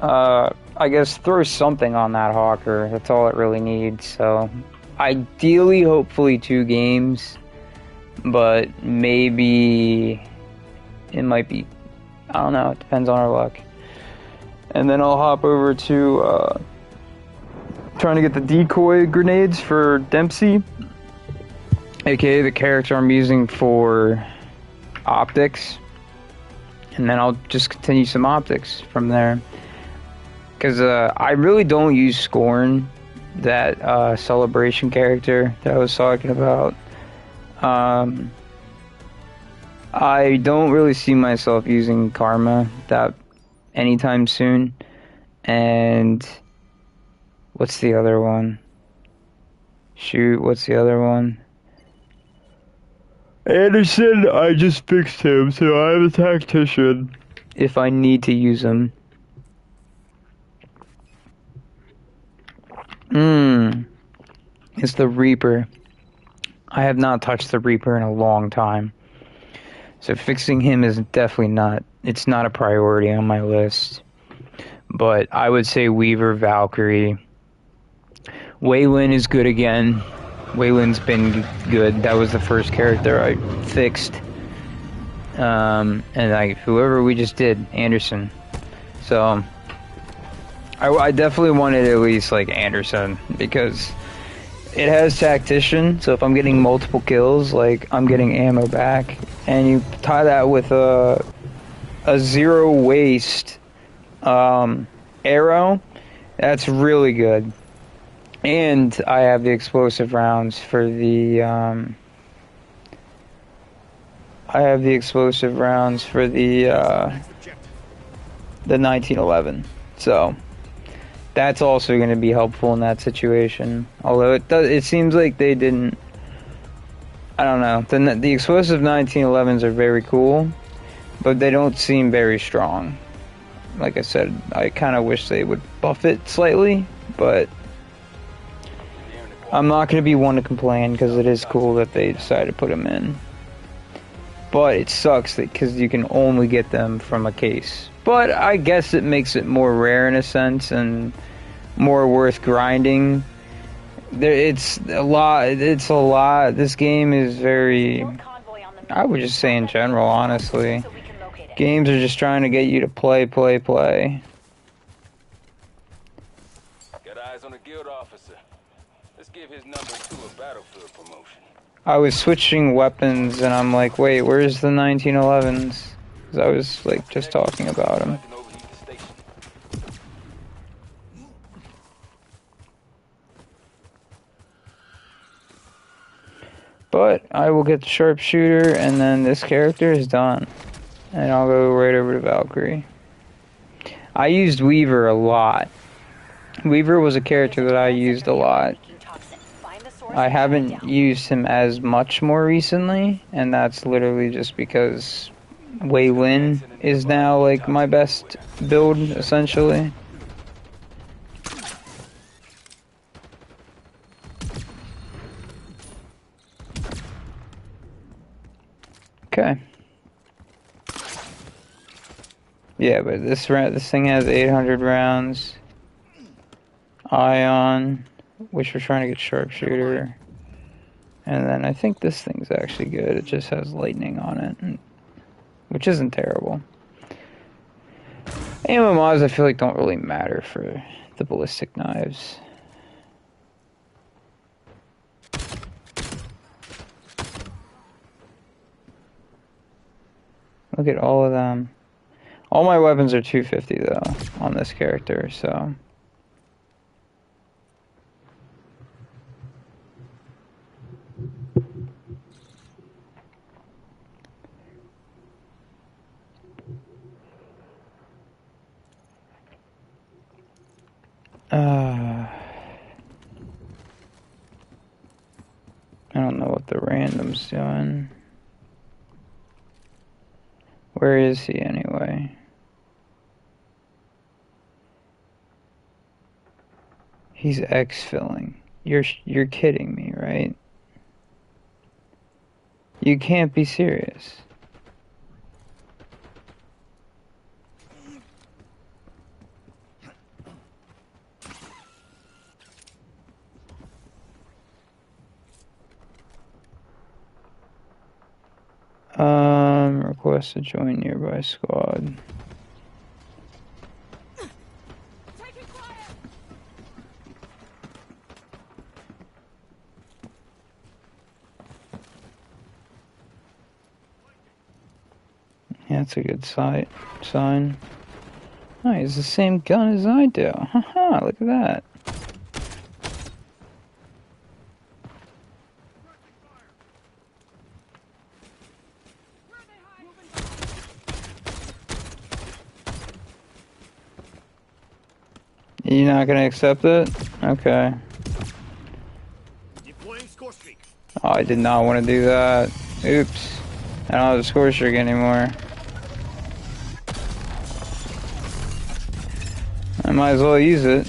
I guess throw something on that Hawker. That's all it really needs. So ideally, hopefully 2 games, but maybe it might be, I don't know, it depends on our luck. And then I'll hop over to trying to get the decoy grenades for Dempsey, aka the character I'm using for optics, and then I'll just continue some optics from there. Because I really don't use Scorn, that celebration character that I was talking about. I don't really see myself using Karma that anytime soon. And what's the other one? Shoot, what's the other one? Anderson, I just fixed him, so I'm a tactician if I need to use him. It's the Reaper. I have not touched the Reaper in a long time. So fixing him is definitely not, it's not a priority on my list. But I would say Weaver, Valkyrie. Waylon is good again. Waylon's been good. That was the first character I fixed. And whoever we just did, Anderson. So I definitely wanted at least like Anderson, because it has tactician, so if I'm getting multiple kills, like I'm getting ammo back, and you tie that with a zero waste arrow, that's really good. And I have the explosive rounds for the the 1911. So that's also going to be helpful in that situation. Although it seems like they didn't. I don't know. The explosive 1911s are very cool, but they don't seem very strong. Like I said, I kind of wish they would buff it slightly, but I'm not going to be one to complain, because it is cool that they decided to put them in. But it sucks because you can only get them from a case. But I guess it makes it more rare in a sense, and more worth grinding. It's a lot. This game is very, I would just say in general, honestly, games are just trying to get you to play. Got eyes on a guild officer. Let's give his number 2 a battlefield promotion. I was switching weapons, and I'm like, wait, where's the 1911s? Because I was like just talking about them. But I will get the sharpshooter, and then this character is done. And I'll go right over to Valkyrie. I used Weaver a lot. Weaver was a character that I used a lot. I haven't used him as much more recently, and that's literally just because Waylon is now like my best build, essentially. Okay. Yeah, but this thing has 800 rounds. Ion, which we're trying to get sharpshooter. And then I think this thing's actually good. It just has lightning on it, which isn't terrible. Ammo mods I feel like don't really matter for the ballistic knives. Look at all of them. All my weapons are 250 though on this character, so. I don't know what the random's doing. Where is he anyway? He's exfilling. You're kidding me, right? You can't be serious. Request to join nearby squad. Yeah, that's a good sign. Oh, he has the same gun as I do. Haha, look at that. You're not gonna accept it? Okay. Deploying score streak. Oh, I did not want to do that. Oops. I don't have a score streak anymore. I might as well use it.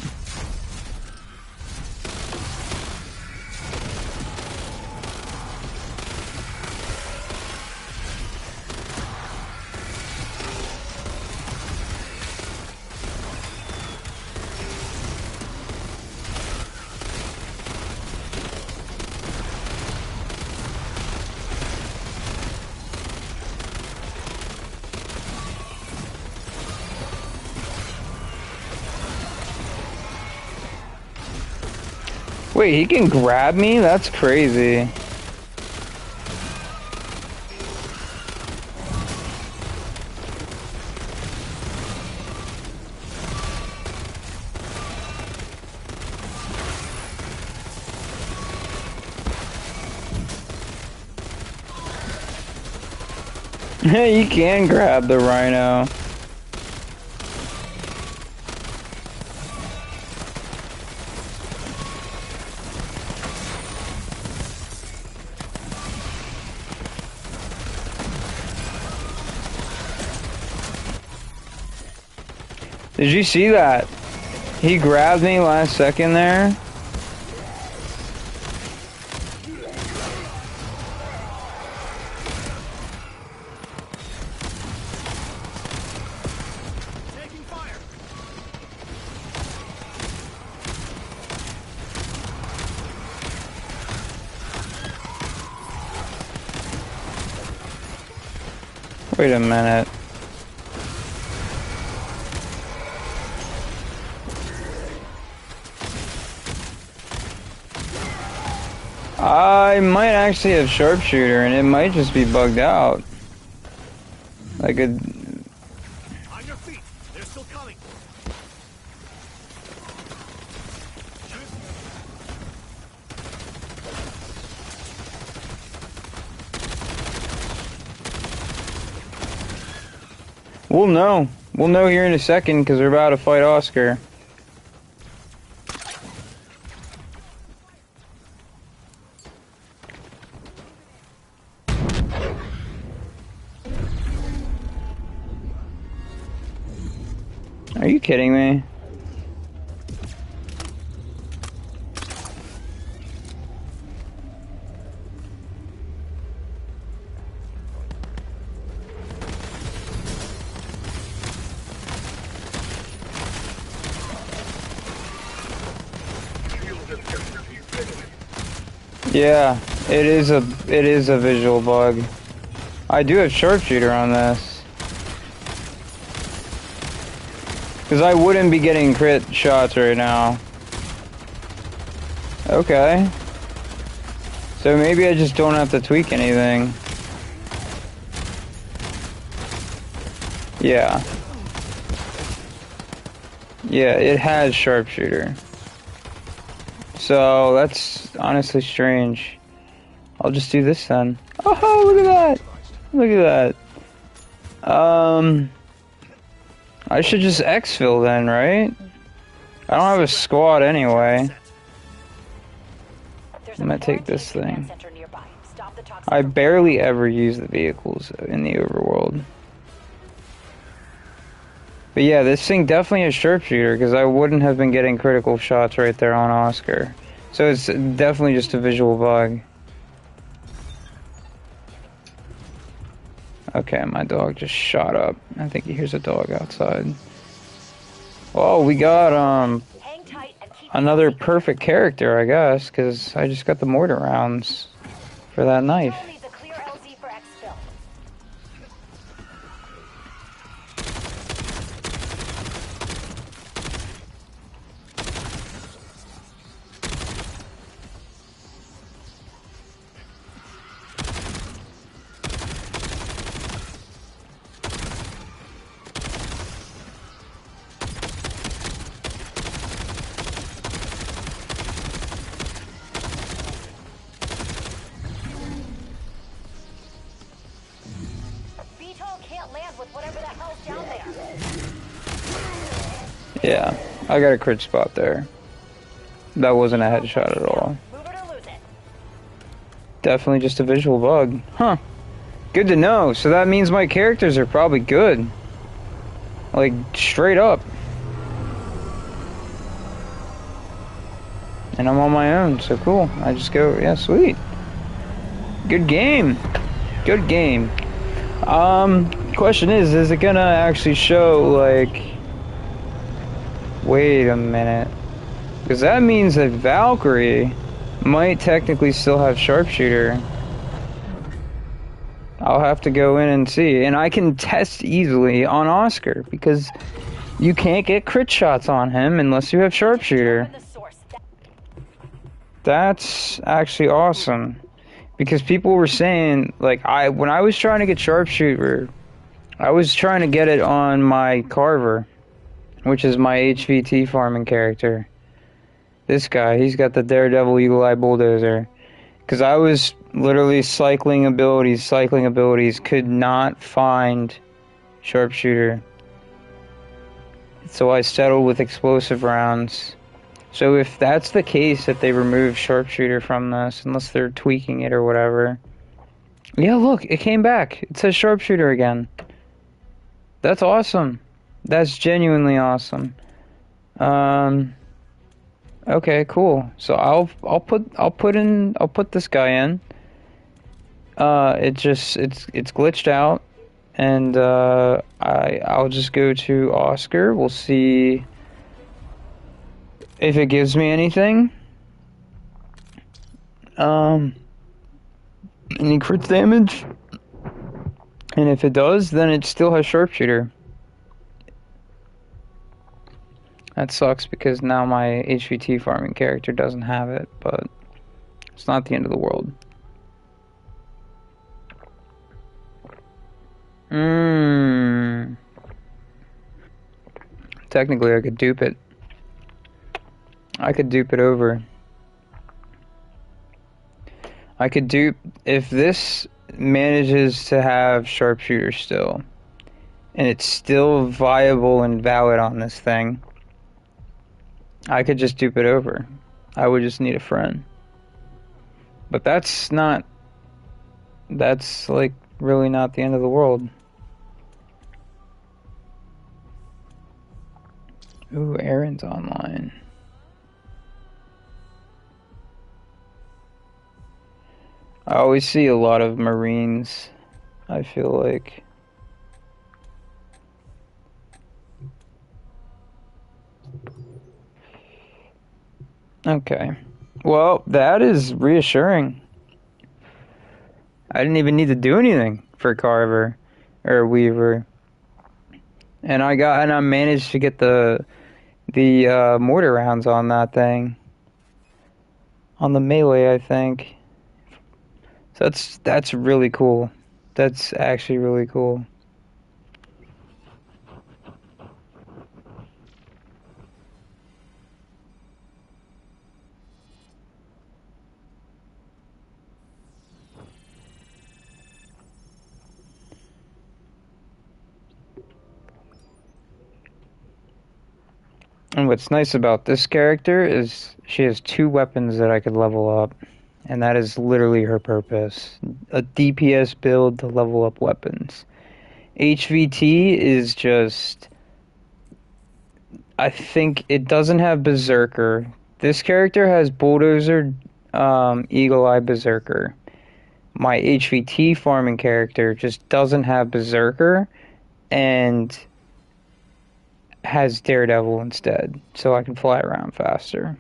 Wait, he can grab me? That's crazy. You can grab the rhino. Did you see that? He grabbed me last second there. Taking fire. Wait a minute. I might actually have sharpshooter and it might just be bugged out. Like a... On your feet. They're still coming. We'll know. We'll know here in a second because we're about to fight Oscar. Are you kidding me? Yeah, it is a visual bug. I do have sharpshooter on this. Because I wouldn't be getting crit shots right now. Okay. So maybe I just don't have to tweak anything. Yeah. Yeah, it has sharpshooter. So that's honestly strange. I'll just do this then. Oh, look at that! Look at that. I should just exfil then, right? I don't have a squad anyway. There's I'm a gonna take quarantine this command thing. center nearby. Stop the toxin I from barely ever use the vehicles in the overworld. But yeah, this thing definitely has sharpshooter because I wouldn't have been getting critical shots right there on Oscar. So it's definitely just a visual bug. Okay, my dog just shot up. I think he hears a dog outside. Oh, we got Hang tight and keep another perfect character, I guess, because I just got the mortar rounds for that knife. Patrol needs a clear LZ for exfil. VTOL can't land with whatever the hell's down there. Yeah, I got a crit spot there. That wasn't a headshot at all. Move it or lose it. Definitely just a visual bug. Huh. Good to know. So that means my characters are probably good. Like, straight up. And I'm on my own, so cool. I just go, yeah, sweet. Good game. Good game. Question is it gonna actually show, like... Wait a minute. Because that means that Valkyrie might technically still have sharpshooter. I'll have to go in and see. And I can test easily on Oscar, because you can't get crit shots on him unless you have sharpshooter. Determine the source. That's actually awesome. Because people were saying, like, when I was trying to get sharpshooter, I was trying to get it on my Carver, which is my HVT farming character. This guy, he's got the Daredevil Eagle Eye Bulldozer. Because I was literally cycling abilities, could not find sharpshooter. So I settled with explosive rounds. So if that's the case, that they remove sharpshooter from this, unless they're tweaking it or whatever. Yeah, look, it came back. It says sharpshooter again. That's awesome. That's genuinely awesome. Okay, cool. So I'll put this guy in. It's glitched out, and I'll just go to Oscar. We'll see if it gives me anything. Any crit damage, and if it does, then it still has sharpshooter. That sucks because now my HVT farming character doesn't have it, but it's not the end of the world. Technically, I could dupe it. I could dupe it over. I could dupe... If this manages to have sharpshooter still, and it's still viable and valid on this thing, I could just dupe it over. I would just need a friend. But that's not... That's, like, really not the end of the world. Ooh, Aaron's online. I always see a lot of Marines, I feel like. Okay. Well, that is reassuring. I didn't even need to do anything for Carver or Weaver. And I managed to get the mortar rounds on that thing. On the melee, I think. So that's really cool. That's actually really cool. And what's nice about this character is she has 2 weapons that I could level up, and that is literally her purpose. A DPS build to level up weapons. HVT is just... I think it doesn't have Berserker. This character has Bulldozer, Eagle Eye Berserker. My HVT farming character just doesn't have Berserker and has Daredevil instead, so I can fly around faster.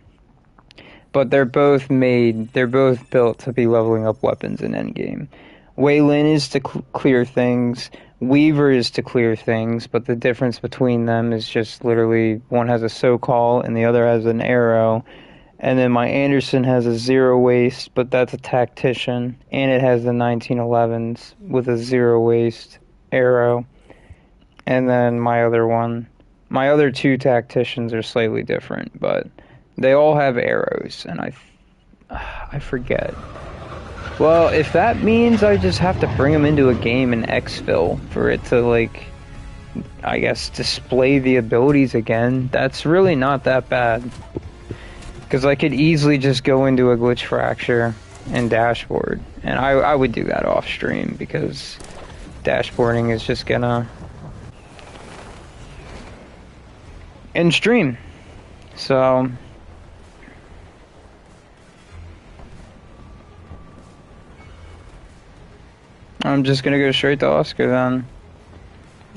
But they're both built to be leveling up weapons in Endgame. Wei Lin is to clear things, Weaver is to clear things, but the difference between them is just literally one has a so-call and the other has an arrow. And then my Anderson has a 0 waste, but that's a tactician, and it has the 1911s with a 0 waste arrow. And then my other 2 tacticians are slightly different, but they all have arrows, and I forget. Well, if that means I just have to bring them into a game in exfil for it to, like, I guess, display the abilities again, that's really not that bad. Because I could easily just go into a glitch fracture and dashboard. And I would do that off stream, because dashboarding is just gonna... in stream. So... I'm just gonna go straight to Oscar then.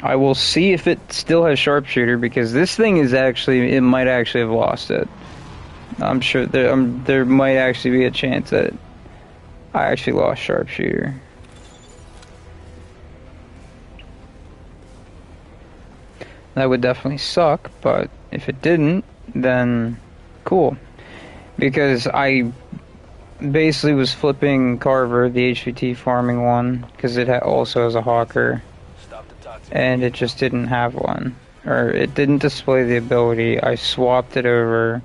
I will see if it still has sharpshooter, because this thing is actually, it might actually have lost it. I'm sure there might actually be a chance that I actually lost sharpshooter. That would definitely suck, but if it didn't, then cool. Because I basically was flipping Carver, the HVT farming one, because it also has a Hawker, and it just didn't have one. Or it didn't display the ability. I swapped it over,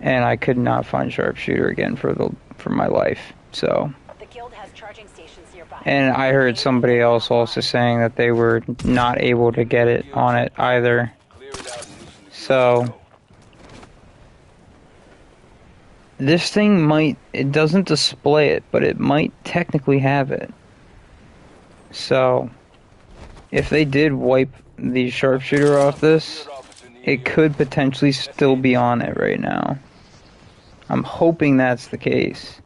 and I could not find sharpshooter again for my life. So, The guild has charging stations nearby. and I heard somebody else also saying that they were not able to get it on it either. So, this thing might, it doesn't display it, but it might technically have it. So, if they did wipe the sharpshooter off this, it could potentially still be on it right now. I'm hoping that's the case.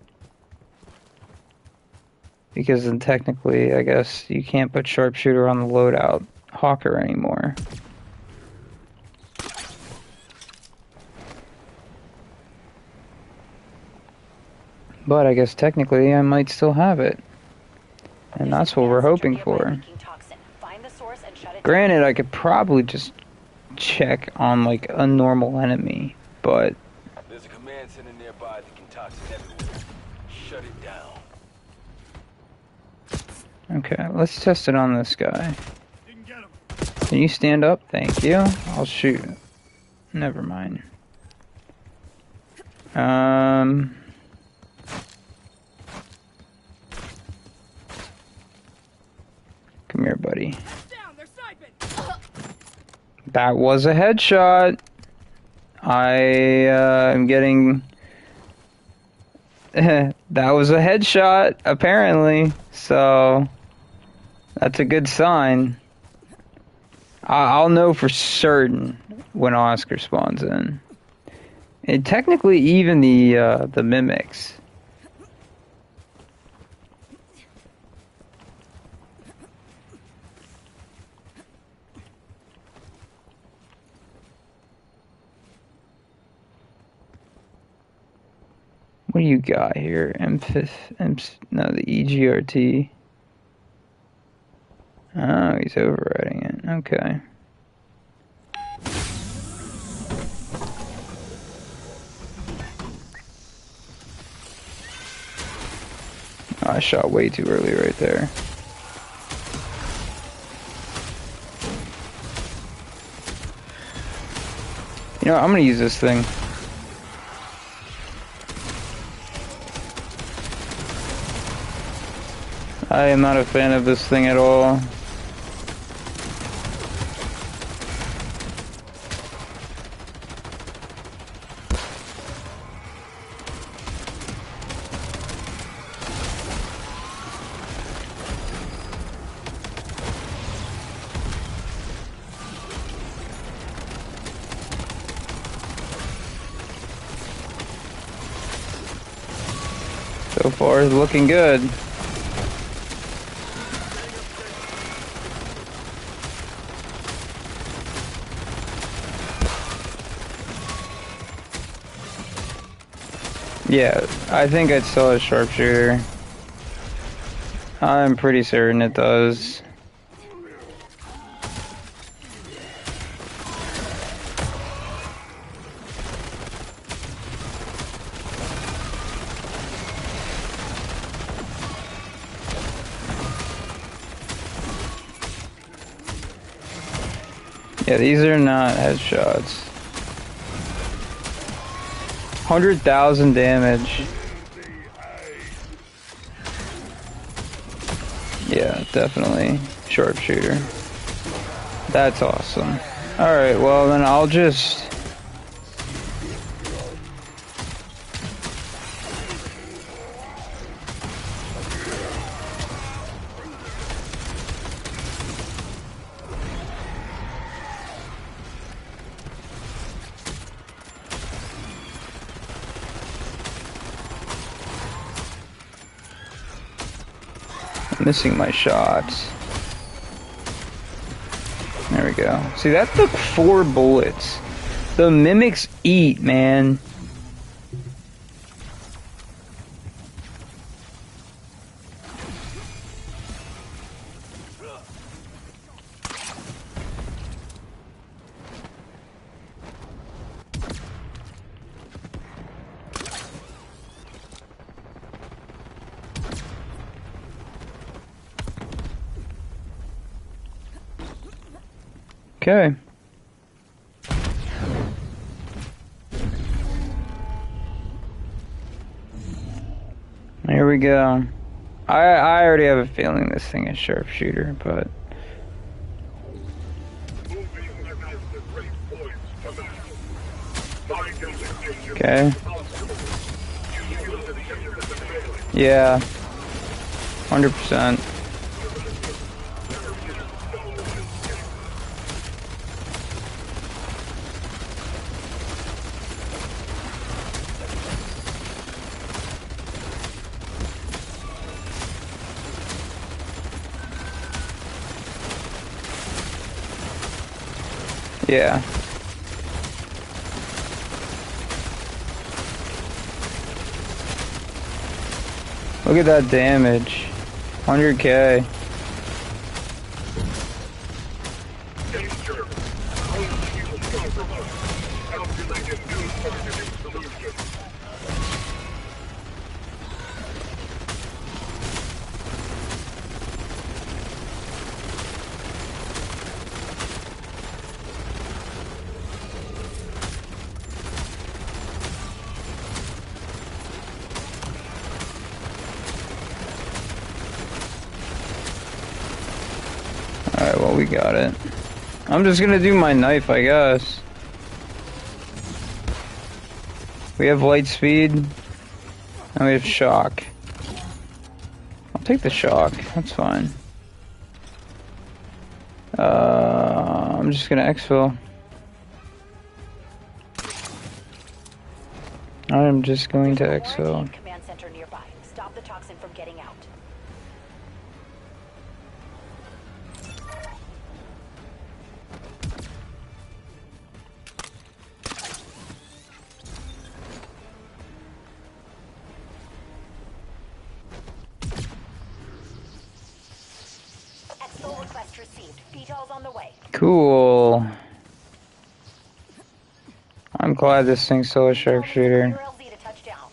Because then technically, I guess, you can't put sharpshooter on the loadout Hawker anymore. But I guess technically I might still have it. And that's what we're hoping for. Granted, I could probably just check on, like, a normal enemy, but... There's a command center nearby that can toxin everywhere. Shut it down. Okay, let's test it on this guy. Didn't get him. Can you stand up? Thank you. I'll shoot. Never mind. Come here, buddy. Down, they're sniping. That was a headshot. I am getting... that was a headshot, apparently. So, that's a good sign. I'll know for certain when Oscar spawns in. And technically, even the mimics. What do you got here? No, the EGRT. Oh, he's overriding it. Okay. Oh, I shot way too early right there. You know what, I'm gonna use this thing. I am not a fan of this thing at all. So far, it's looking good. Yeah, I think it's still a sharpshooter. I'm pretty certain it does. Yeah, these are not headshots. 100,000 damage. Yeah, definitely. Sharpshooter. That's awesome. Alright, well then I'll just... I'm missing my shots. There we go. See, that took 4 bullets. The mimics eat, man. Okay. Here we go. I already have a feeling this thing is sharpshooter, but... Okay. Yeah. 100%. Yeah. Look at that damage. 100K. Alright, well, we got it. I'm just gonna do my knife, I guess. We have light speed, and we have shock. I'll take the shock, that's fine. I'm just gonna exfil. I'm just going to exfil. Command center nearby. Stop the toxin from getting out. Exfil request received. VTOL's on the way. Cool. I'm glad this thing's still a sharpshooter. Your LZ to touchdown.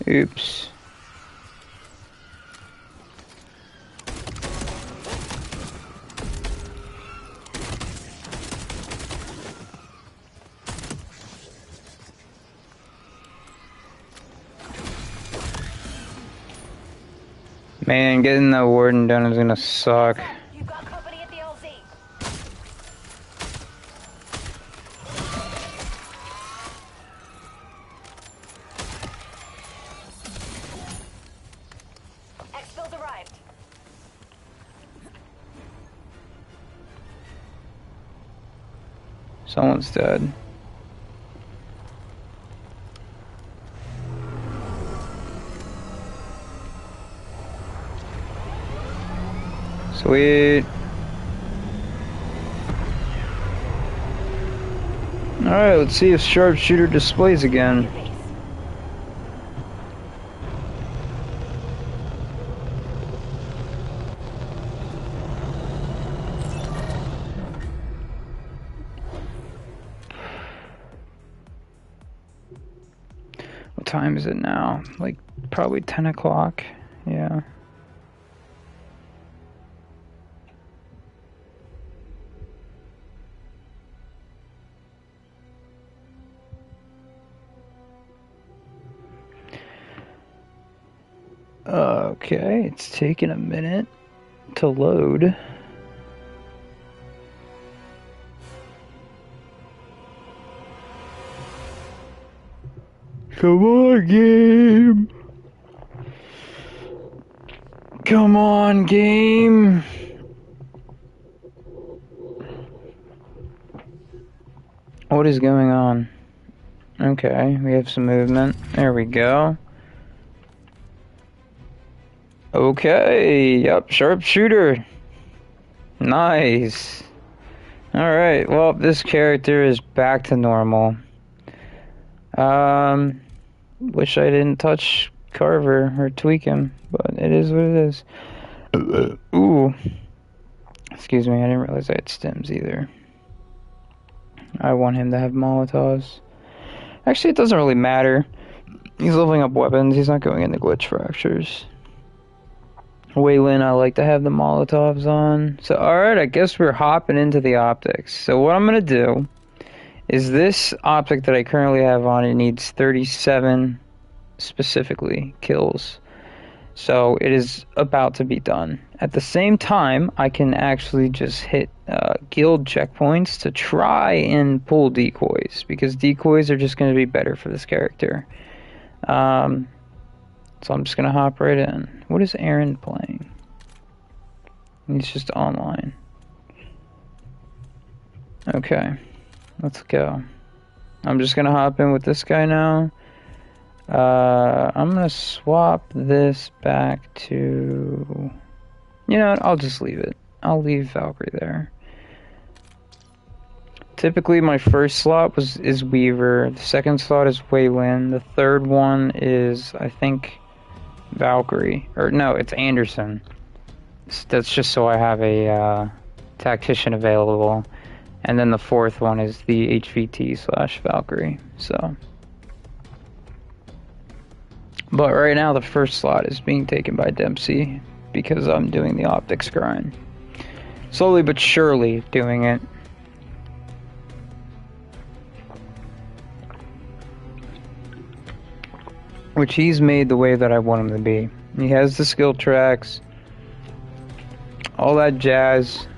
Oops. Man, getting that warden done is gonna suck. You've got company at the LZ. Someone's dead. Sweet. Alright, let's see if sharpshooter displays again. Base. What time is it now? Like, probably 10 o'clock. Yeah. Okay, it's taking a minute to load. Come on, game! Come on, game! What is going on? Okay, we have some movement. There we go. Okay, yep, sharpshooter. Nice. Alright, well, this character is back to normal. Wish I didn't touch Carver or tweak him, but it is what it is. Ooh. Excuse me, I didn't realize I had stims either. I want him to have Molotovs. Actually, it doesn't really matter. He's leveling up weapons, he's not going into glitch fractures. Waylon, I like to have the Molotovs on. So, alright, I guess we're hopping into the optics. So what I'm going to do is this optic that I currently have on, it needs 37 specifically kills. So it is about to be done. At the same time, I can actually just hit guild checkpoints to try and pull decoys, because decoys are just going to be better for this character. So I'm just going to hop right in. What is Aaron playing? He's just online. Okay, let's go. I'm just going to hop in with this guy now. I'm going to swap this back to... You know what? I'll just leave it. I'll leave Valkyrie there. Typically, my first slot is Weaver. The second slot is Waylon. The third one is, I think, Valkyrie. Or no, it's Anderson. That's just so I have a tactician available. And then the fourth one is the HVT/Valkyrie. So... But right now, the first slot is being taken by Dempsey because I'm doing the optics grind. Slowly but surely doing it. Which he's made the way that I want him to be. He has the skill tracks, all that jazz.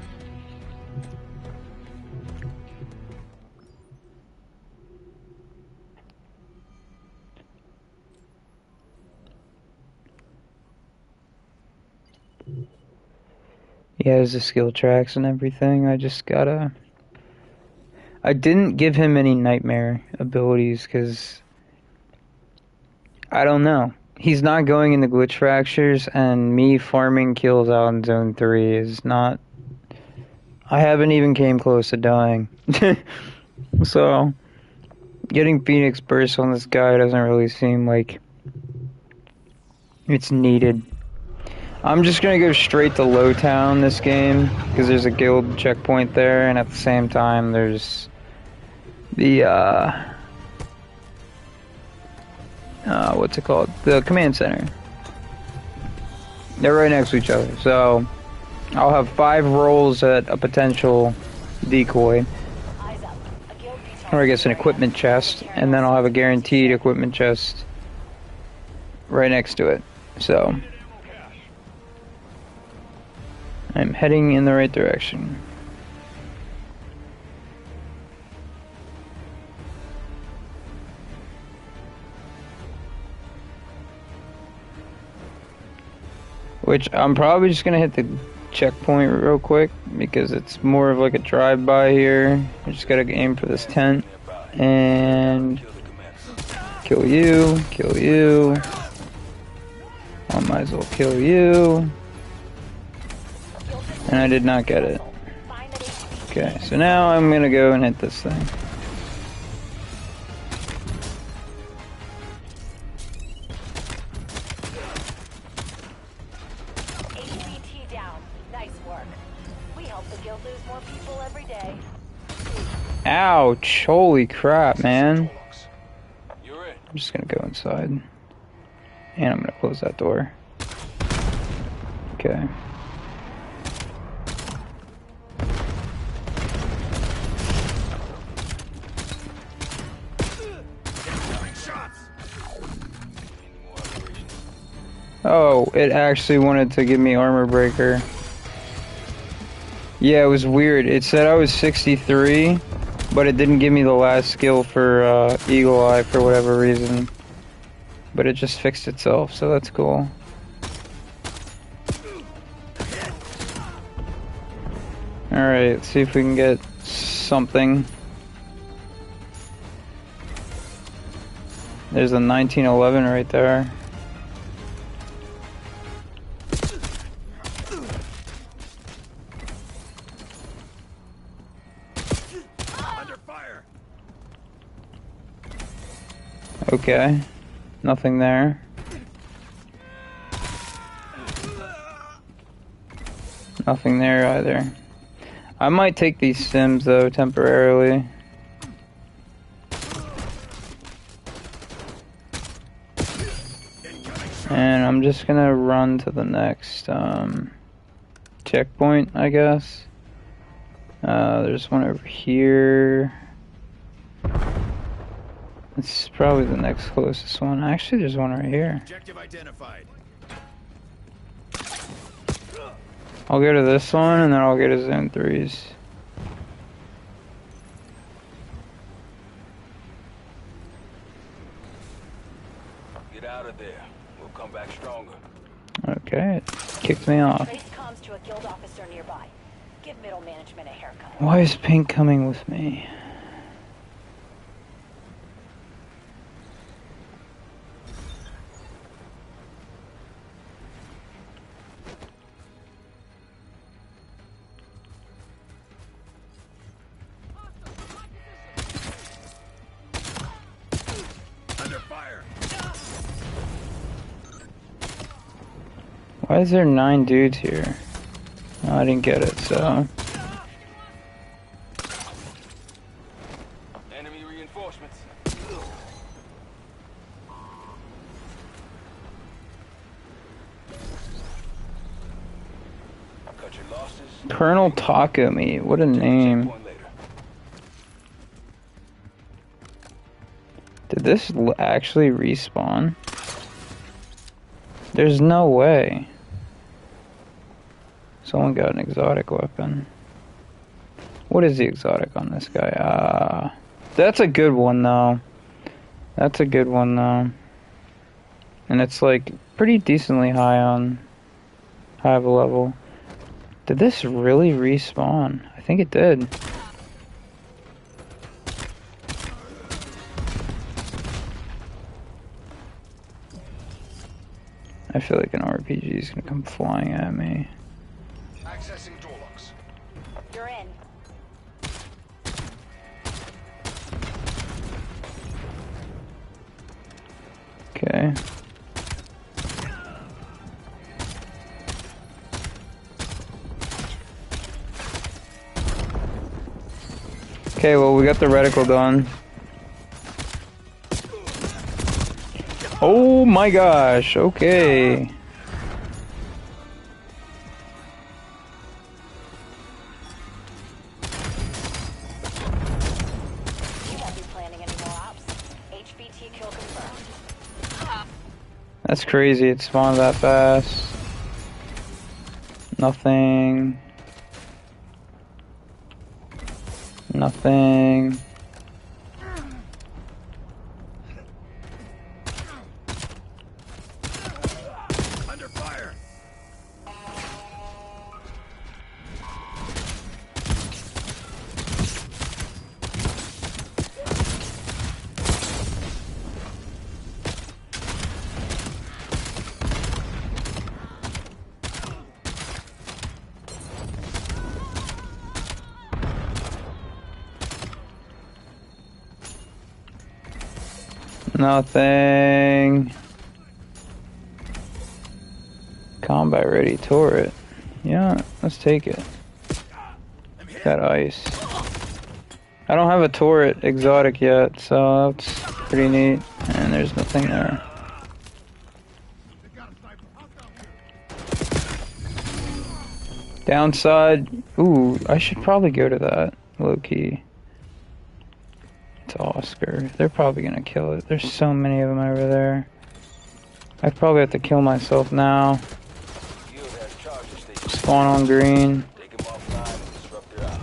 He has the skill tracks and everything. I just gotta... I didn't give him any nightmare abilities because... I don't know. He's not going into glitch fractures, and me farming kills out in zone 3 is not... I haven't even came close to dying. So, getting Phoenix Burst on this guy doesn't really seem like it's needed. I'm just gonna go straight to Lowtown this game, because there's a guild checkpoint there, and at the same time there's the, what's it called? The command center. They're right next to each other, so I'll have 5 rolls at a potential decoy, Eyes up. A guild detail. or I guess an equipment chest, and then I'll have a guaranteed equipment chest right next to it. So I'm heading in the right direction. Which I'm probably just gonna hit checkpoint real quick because it's more of like a drive-by here. I just gotta aim for this tent and Kill the commander. kill you. I might as well kill you. And I did not get it. Find that HVT. Okay, so now I'm gonna go and hit this thing. HVT down. Nice work. We help the guild lose more people every day. Ouch! Holy crap, man. You're in. I'm just gonna go inside. And I'm gonna close that door. Okay. Oh, it actually wanted to give me armor breaker. Yeah, it was weird. It said I was 63, but it didn't give me the last skill for Eagle Eye for whatever reason. But it just fixed itself, so that's cool. Alright, let's see if we can get something. There's a 1911 right there. Under fire. Okay. Nothing there. Nothing there either. I might take these sims though temporarily. And I'm just gonna run to the next checkpoint, I guess. There's one over here. It's probably the next closest one. Actually, there's one right here. Objective identified. I'll go to this one and then I'll go to zone 3s. Get out of there. We'll come back stronger. Okay, it kicked me off. Trace comms to a guild officer nearby. Give middle management a haircut. Why is Pink coming with me? Under fire. Why is there 9 dudes here? Oh, I didn't get it, so... Enemy reinforcements. Cut your losses. Colonel Taco Meat, what a name. Checkpoint later. Did this actually respawn? There's no way. Someone got an exotic weapon. What is the exotic on this guy? That's a good one though. That's a good one though. And it's like pretty decently high of a level. Did this really respawn? I think it did. I feel like an RPG is gonna come flying at me. Accessing door locks. You're in. Okay. Okay, well, we got the reticle done. Oh my gosh, okay. You won't be planning any more ops. HVT kill confirmed. That's crazy, it spawned that fast. Nothing. Nothing. Under fire. Nothing. Combat ready turret. Yeah, let's take it. Got ice. I don't have a turret exotic yet, so that's pretty neat. And there's nothing there. Downside. Ooh, I should probably go to that. Low key. It's Oscar. They're probably gonna kill it. There's so many of them over there. I'd probably have to kill myself now. Guild has charger stations. Spawn on green. Take them offline and disrupt their ops.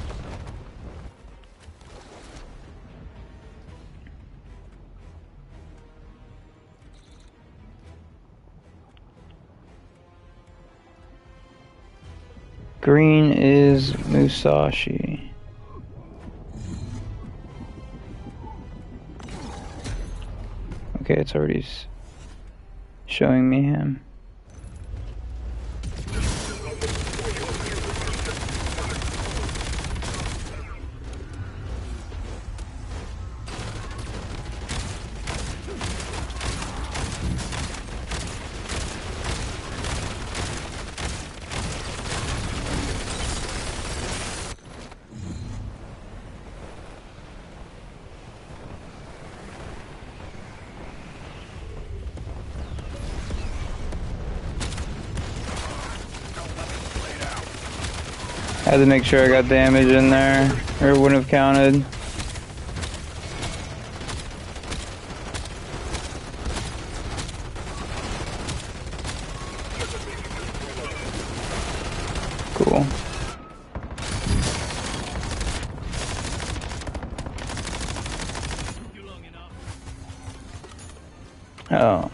Green is Musashi. Okay, it's already showing me him. I had to make sure I got damage in there, or it wouldn't have counted. Cool. Oh,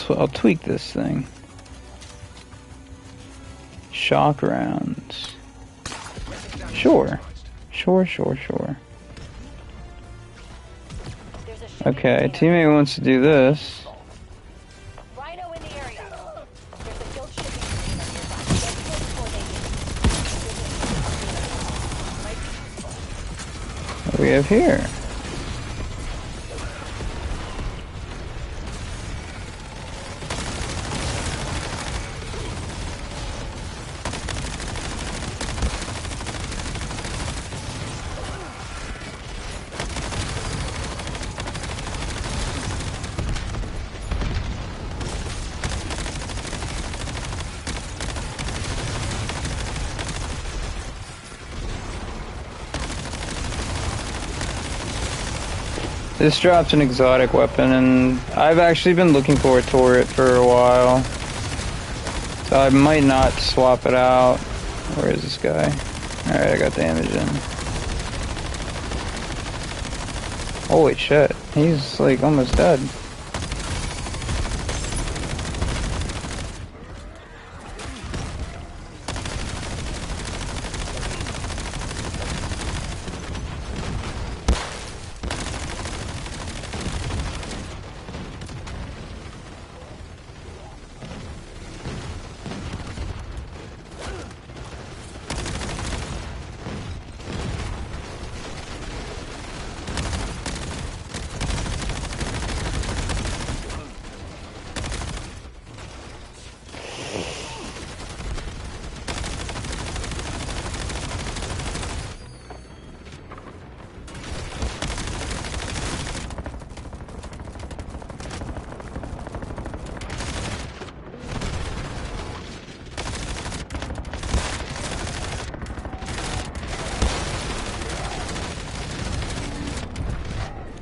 I'll tweak this thing. Shock rounds. Sure. Sure. Okay, teammate wants to do this. Rhino in the area. There's a guild shipping container nearby. Get to it before they get. What do we have here? This drops an exotic weapon, and I've actually been looking for a turret for a while. So I might not swap it out. Where is this guy? Alright, I got damage in. Holy shit, he's like almost dead.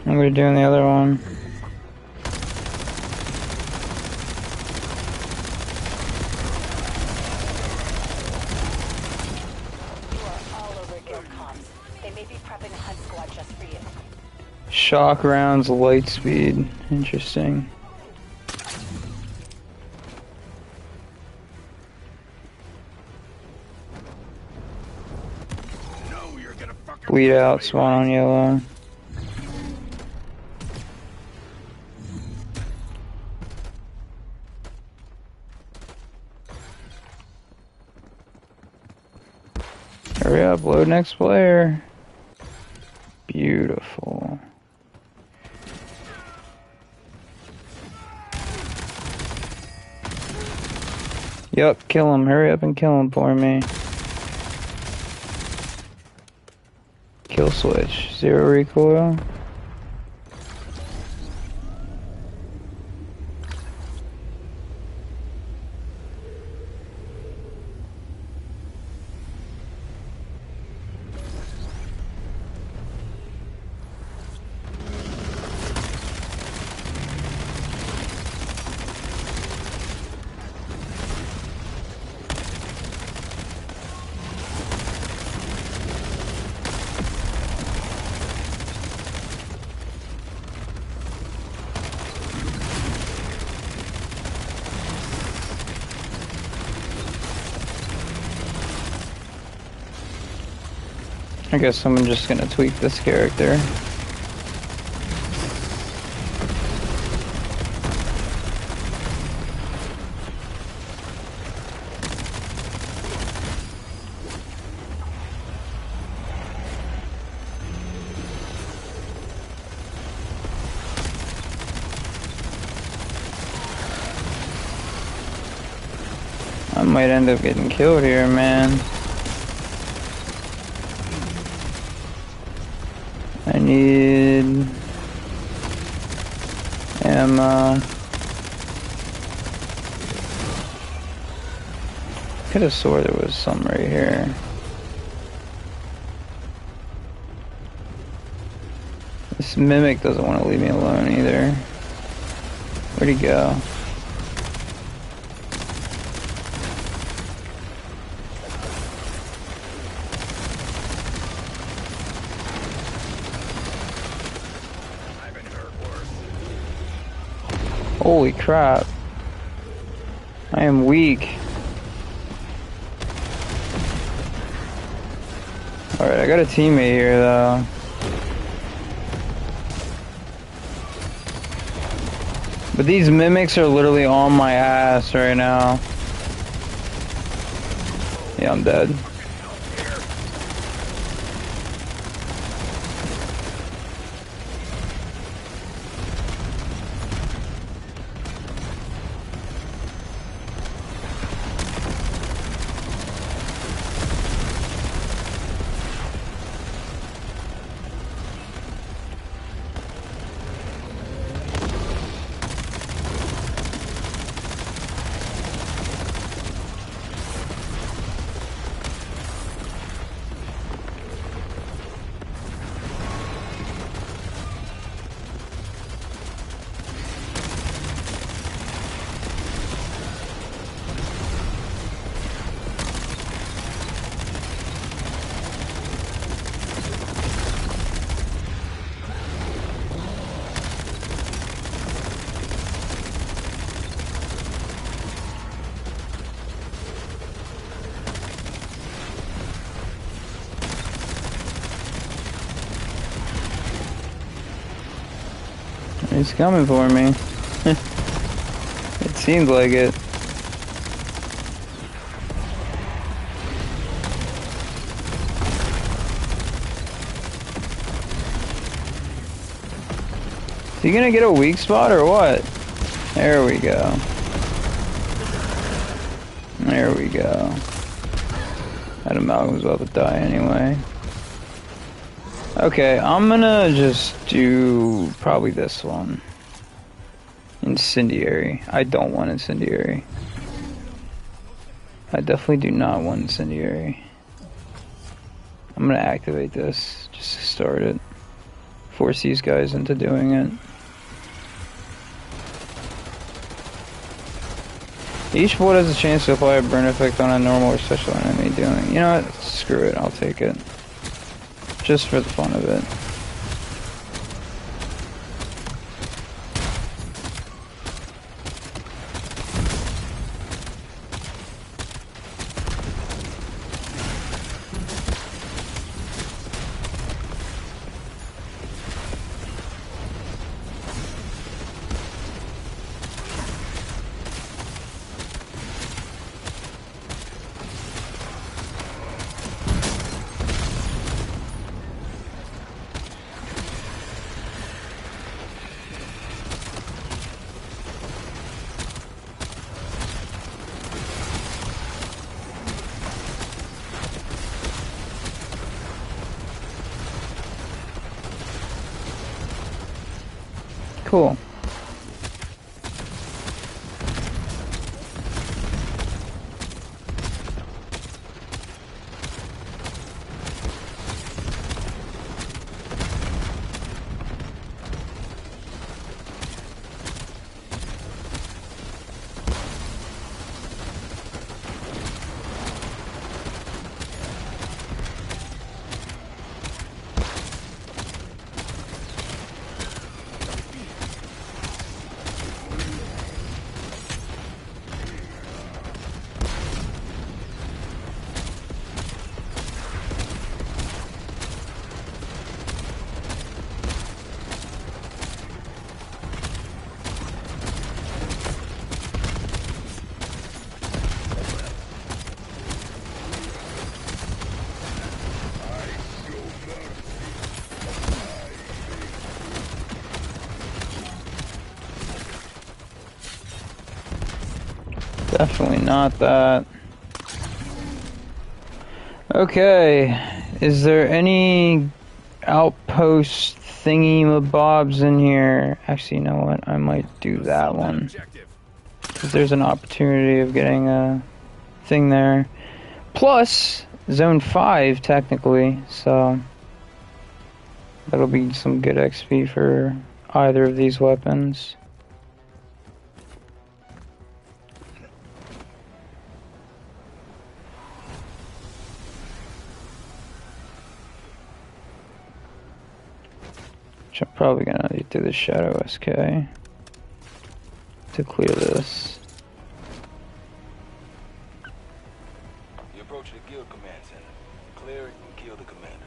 What are we doing the other one? You are all over guild comms. They may be prepping a hunt squad just for you. Shock rounds, light speed. Interesting. No, you're gonna fuck Bleed out, spawn on yellow. Hurry up, load next player. Beautiful. Yup, kill him. Hurry up and kill him for me. Kill switch. Zero recoil. I guess I'm just gonna tweak this character. I might end up getting killed here, man. I need ammo. Could have swore there was some right here. This mimic doesn't want to leave me alone either. Where'd he go? Holy crap. I am weak. Alright, I got a teammate here though. But these mimics are literally on my ass right now. Yeah, I'm dead. He's coming for me. It seems like it. Is he gonna get a weak spot or what? There we go. There we go. That amalgam was about to die anyway. Okay, I'm gonna just do probably this one. Incendiary. I don't want incendiary. I definitely do not want incendiary. I'm gonna activate this just to start it. Force these guys into doing it. Each bullet has a chance to apply a burn effect on a normal or special enemy doing. You know what? Screw it. I'll take it. Just for the fun of it. cool. Definitely not that. Okay, is there any outpost thingy-mabobs in here? Actually, you know what? I might do that one. Objective. Because there's an opportunity of getting a thing there. Plus, Zone 5, technically, so that'll be some good XP for either of these weapons. Which I'm probably gonna need to do the Shadow SK to clear this. You approach the guild command center. Clear it and kill the commander.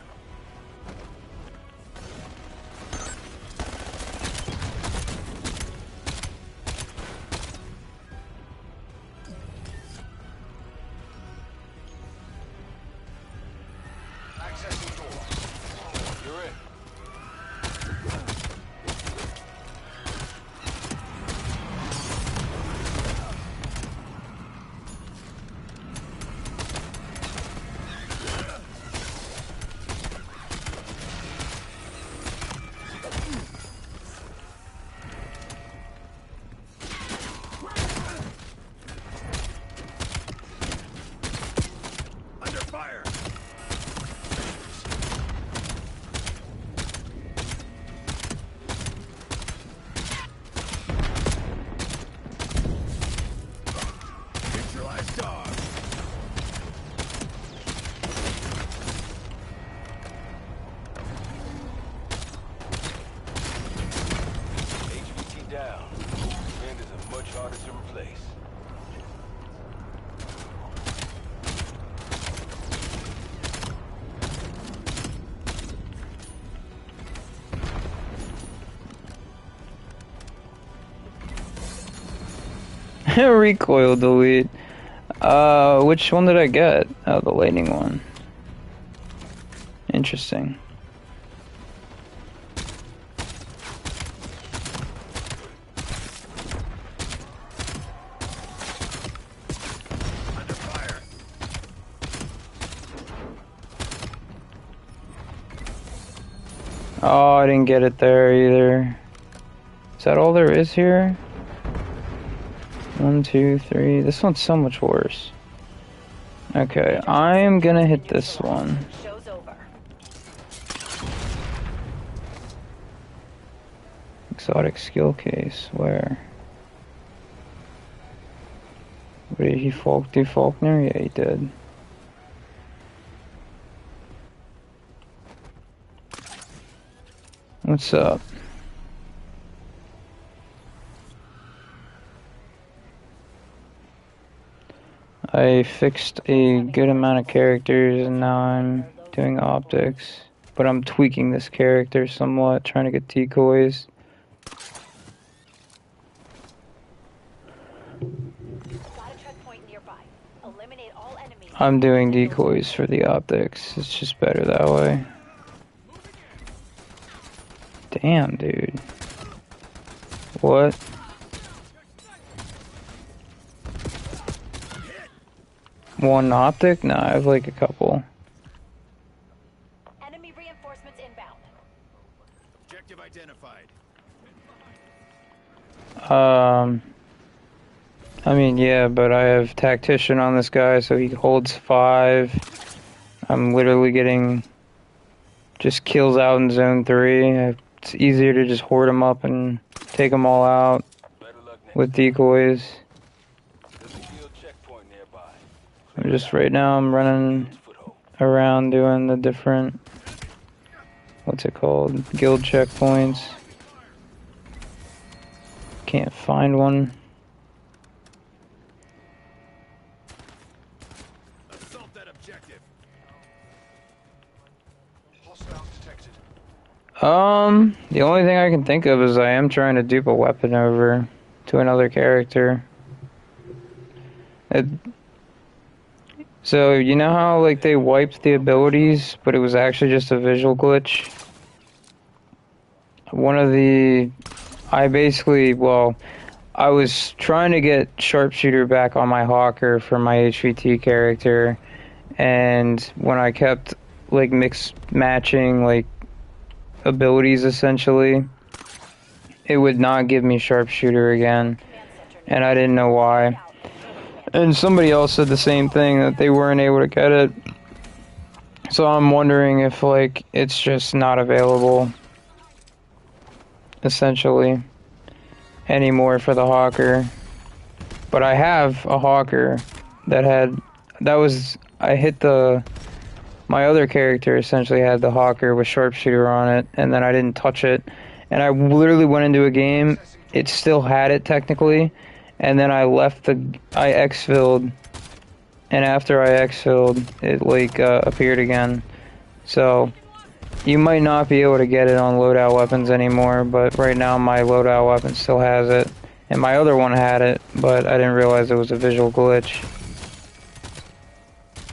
Accessing door. You're in. Under fire. Neutralize dog. HVT down. Commanders are much harder to replace. Recoil delete. Which one did I get? Oh, the lightning one. Interesting. Under fire. Oh, I didn't get it there either. Is that all there is here? 1, 2, 3. This one's so much worse. Okay, I'm gonna hit this one. Show's over. Exotic skill case. Where? Did he do Faulkner? Yeah, he did. What's up? I fixed a good amount of characters and now I'm doing optics. But I'm tweaking this character somewhat, trying to get decoys. Got a checkpoint nearby. Eliminate all enemies. I'm doing decoys for the optics. It's just better that way. Damn, dude. What? One optic? Nah, I have like a couple. Enemy reinforcements inbound. Objective identified. Um, I mean, yeah, but I have tactician on this guy, so he holds 5. I'm literally getting just kills out in zone 3. It's easier to just hoard them up and take them all out Better luck next with time. decoys. There's a guild checkpoint nearby. I'm Clear it just out. right now I'm running Guild's foothold. around doing the different, what's it called, guild checkpoints. Can't find one. Assault that objective. Hostiles detected. The only thing I can think of is I am trying to dupe a weapon over to another character. It, so you know how like they wiped the abilities, but it was actually just a visual glitch? I basically, well, I was trying to get sharpshooter back on my hawker for my HVT character, and when I kept like matching like abilities essentially, it would not give me sharpshooter again, Command center and I didn't know why. out. And somebody else said the same thing, that they weren't able to get it. So I'm wondering if like it's just not available essentially anymore for the hawker. But I have a hawker I hit my other character essentially had the hawker with sharpshooter on it, and then I didn't touch it. And I literally went into a game, it still had it technically, and then I exfilled, and after I exfilled, it like appeared again. So you might not be able to get it on loadout weapons anymore, but right now my loadout weapon still has it. And my other one had it, but I didn't realize it was a visual glitch.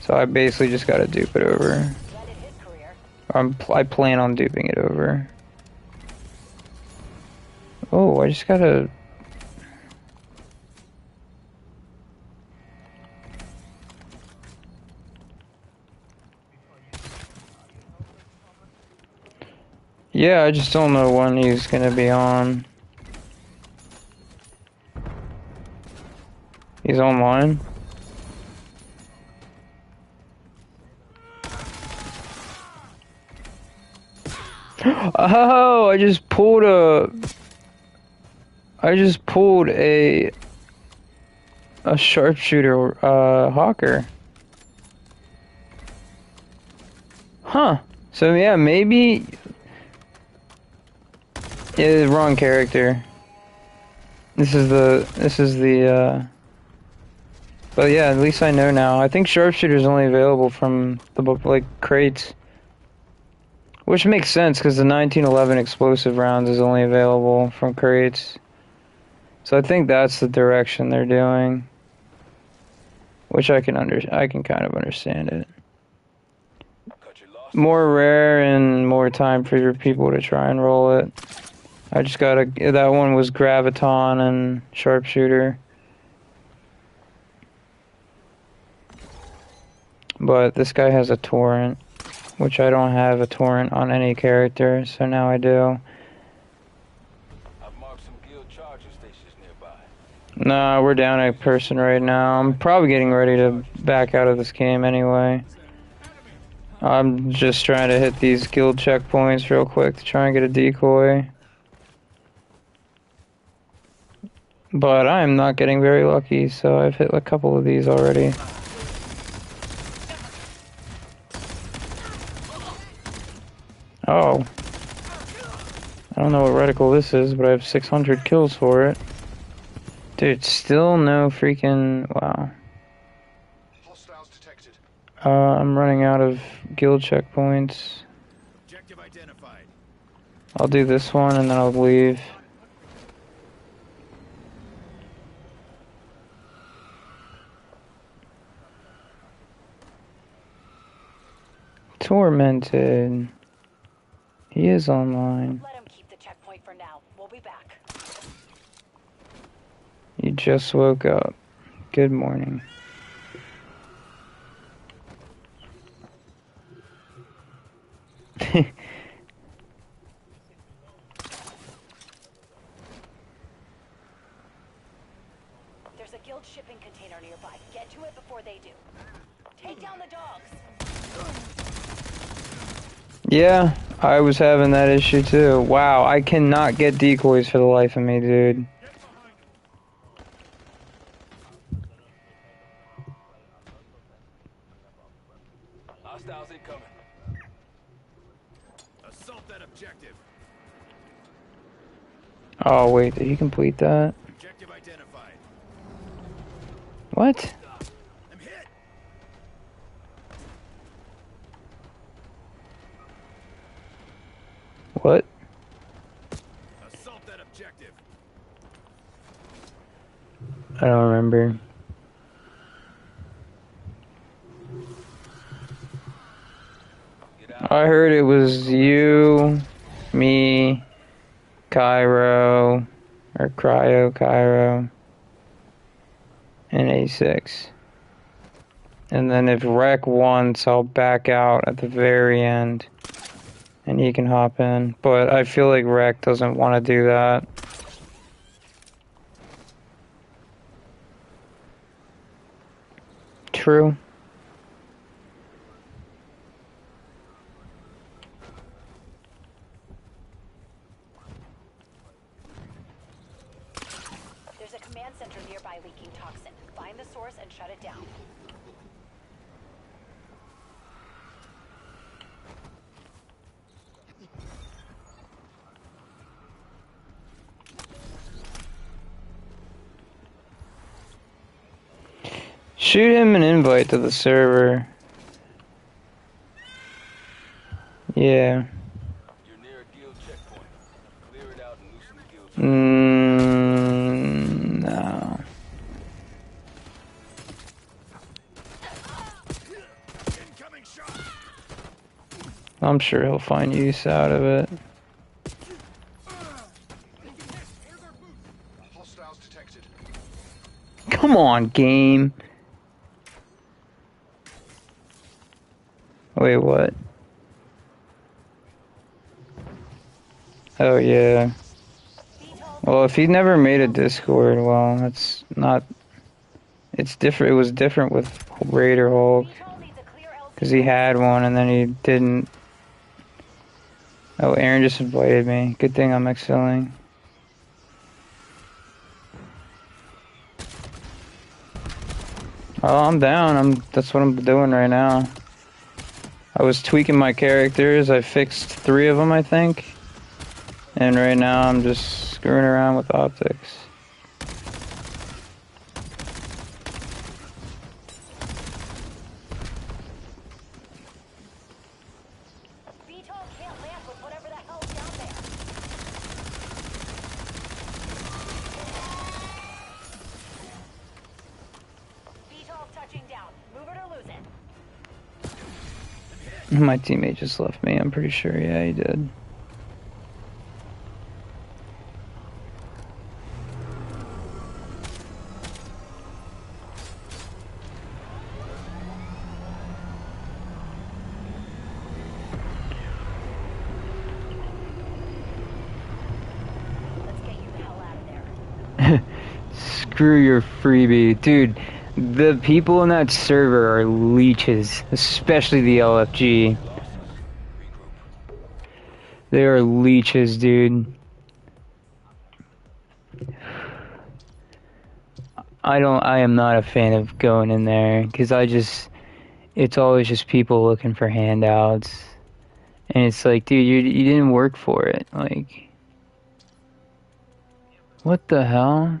So I basically just gotta dupe it over. Ended his career. I plan on duping it over. Oh, I just gotta... Yeah, I just don't know when he's gonna be on. He's online? Oh, I just pulled a sharpshooter hawker. Huh. So yeah, maybe yeah, wrong character. This is the but yeah, at least I know now. I think sharpshooter is only available from the like crates. Which makes sense because the 1911 explosive rounds is only available from crates. So I think that's the direction they're doing. Which I can kind of understand it. Cut your losses. More rare and more time for your people to try and roll it. I just that one was graviton and sharpshooter. But this guy has a torrent, which I don't have a torrent on any character, so now I do. I've marked some guild charging stations nearby. Nah, we're down a person right now. I'm probably getting ready to back out of this game anyway. I'm just trying to hit these guild checkpoints real quick to try and get a decoy. But I'm not getting very lucky, so I've hit a couple of these already. Oh. I don't know what reticle this is, but I have 600 kills for it. Dude, still no freaking... Wow. Hostiles detected. I'm running out of guild checkpoints. Objective identified. I'll do this one and then I'll leave. Tormented. He is online. Let him keep the checkpoint for now. We'll be back. You just woke up. Good morning. before they do. Take down the dogs. Yeah, I was having that issue too. Wow, I cannot get decoys for the life of me, dude. Hostiles incoming. Assault that objective. Oh, wait, did he complete that? Objective identified. What? I'm hit. What? Assault that objective. I don't remember. Get out. I heard it was you, me, Cairo, or Cairo, and A6. And then if Rec wants, I'll back out at the very end, and he can hop in. But I feel like Rec doesn't want to do that. True. There's a command center nearby leaking toxin. Find the source and shut it down. Shoot him an invite to the server. Yeah. You're near a guild checkpoint. Clear it out and loosen the guild charges. No. Incoming shot. I'm sure he'll find use out of it. Hostiles detected. Come on, game. Wait, what? Oh, yeah. Well, if he never made a Discord, well, that's not... It's different. It was different with Raider Hulk. VTOL needs a clear LZ. Because he had one and then he didn't. Oh, Aaron just invited me. Good thing I'm excelling. Oh, I'm down. That's what I'm doing right now. I was tweaking my characters. I fixed 3 of them, I think. And right now I'm just screwing around with optics. VTOL can't land with whatever the hell's down there. VTOL's touching down. Move it or lose it. My teammate just left me, I'm pretty sure. Yeah, he did. Let's get you the hell out of there. Screw your freebie. Dude, the people in that server are leeches, especially the LFG. They are leeches, dude. I am not a fan of going in there, because it's always just people looking for handouts. And it's like, dude, you didn't work for it. Like, what the hell?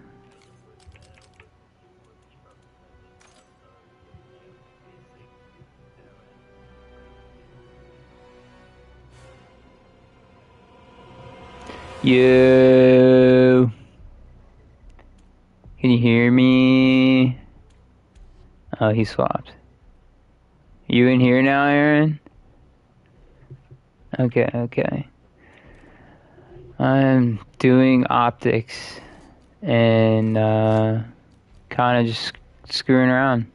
Yo. Can you hear me? Oh, he swapped. You in here now, Aaron? Okay, okay. I'm doing optics and kind of just screwing around.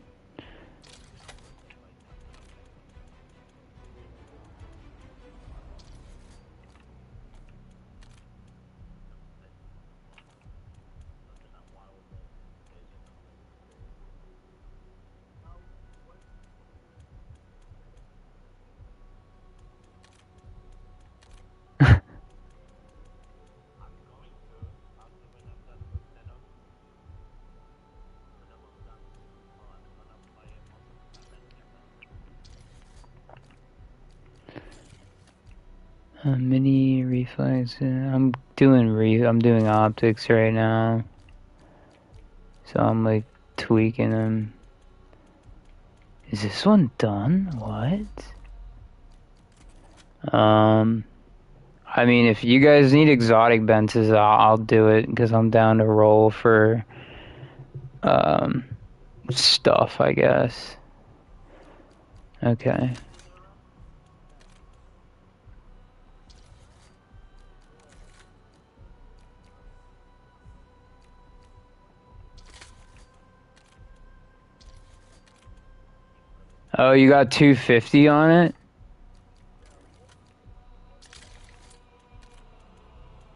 Mini reflex. I'm doing optics right now. So I'm like tweaking them. Is this one done? What? I mean, if you guys need exotic benches, I'll do it because I'm down to roll for um stuff, I guess. Okay. Oh, you got 250 on it?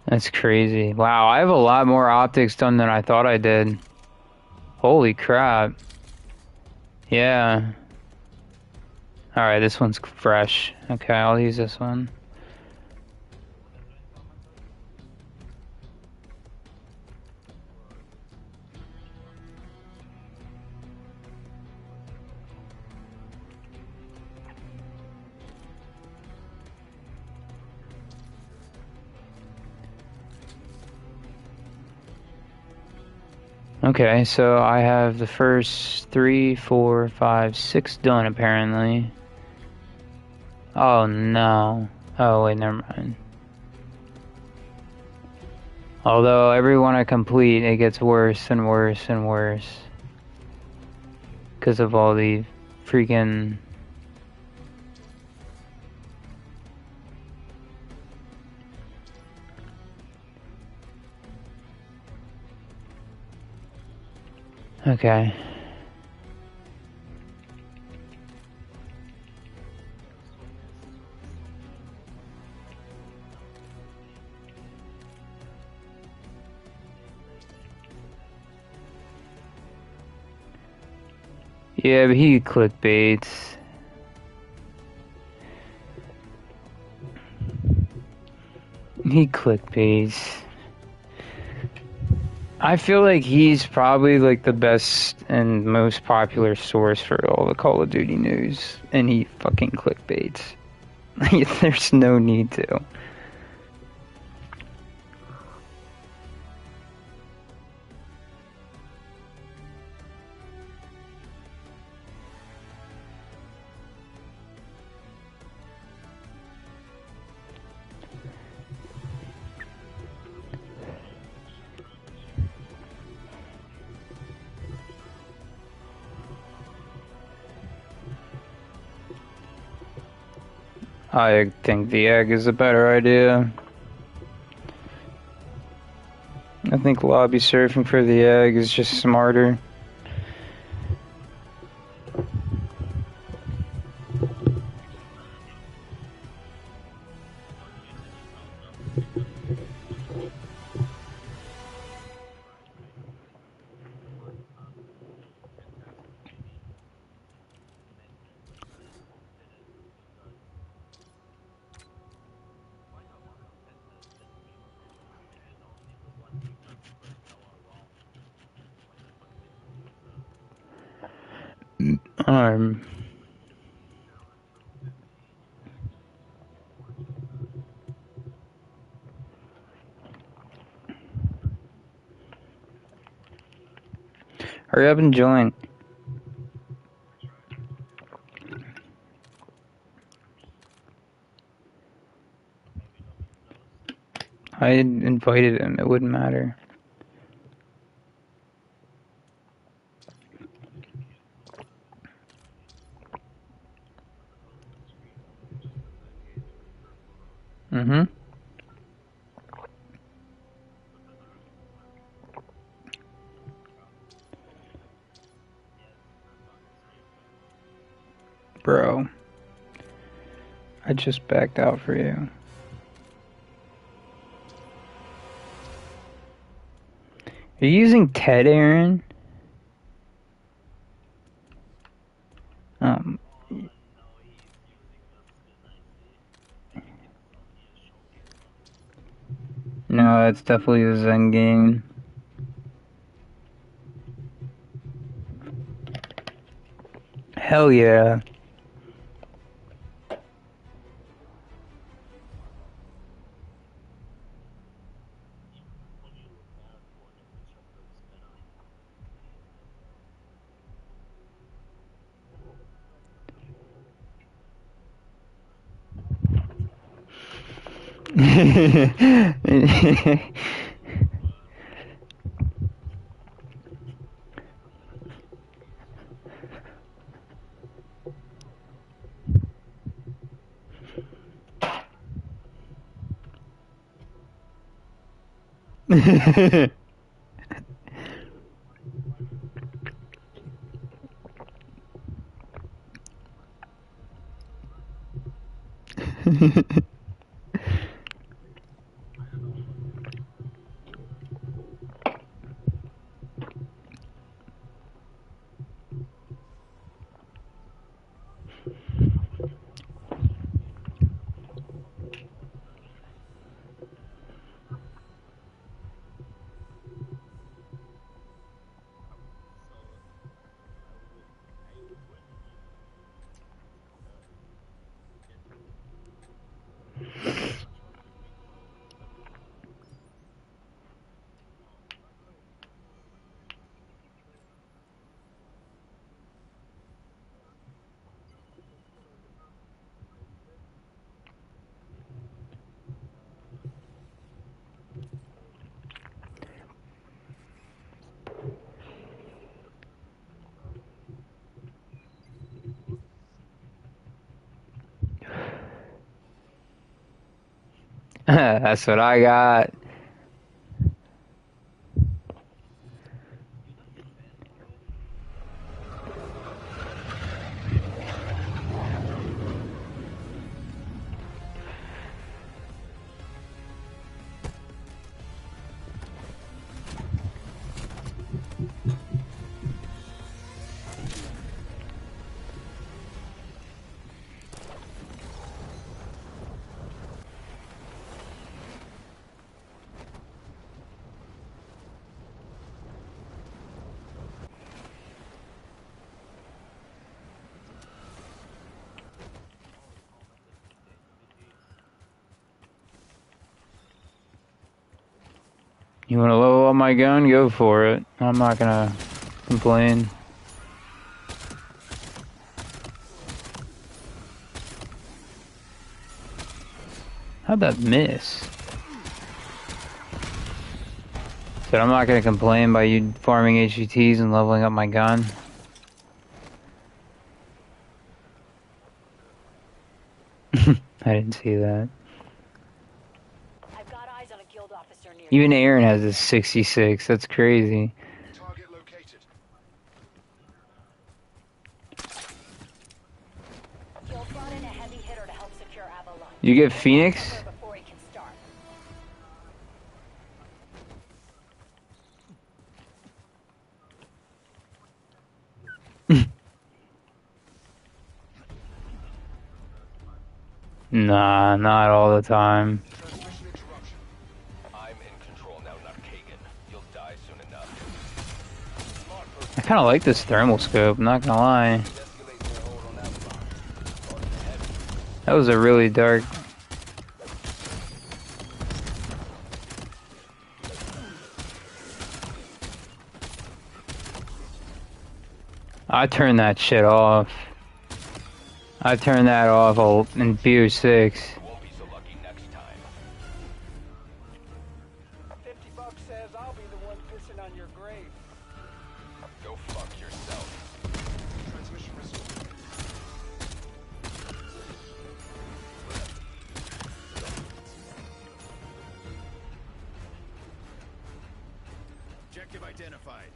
That's crazy. Wow, I have a lot more optics done than I thought I did. Holy crap. Yeah. Alright, this one's fresh. Okay, I'll use this one. Okay, so I have the first 3, 4, 5, 6 done apparently. Oh no. Oh wait, never mind. Although every one I complete, it gets worse and worse and worse. Because of all the freaking... Okay. Yeah, but he clickbaits. He clickbaits. I feel like he's probably like the best and most popular source for all the Call of Duty news, and he fucking clickbaits. There's no need to. I think the egg is a better idea. I think lobby surfing for the egg is just smarter. Um, Hurry up and join. I invited him, it wouldn't matter. Mm-hmm. Bro, I just backed out for you. Are you using Ted, Aaron? Um, no, it's definitely the Endgame. Hell yeah. That's what I got. You want to level up my gun? Go for it. I'm not gonna complain. How'd that miss? Said I'm not gonna complain by you farming HVTs and leveling up my gun. I didn't see that. I've got eyes on a guild officer near you. Even Aaron has a 66. That's crazy. Target located. Guild brought in a heavy hitter to help secure Avalon. You get Phoenix? Before he can start. Nah, not all the time. Transmission interruption. I'm in control now, not Kagan. You'll die soon enough. Smart person I kind of like this thermal scope, I'm not gonna lie. escalate their hold on Avalon. Starting heavy. That was a really dark... I turned that shit off. I turned that off in BO6. You won't be so lucky next time. $50 says I'll be the one pissing on your grave. Go fuck yourself. Transmission restored. Objective identified.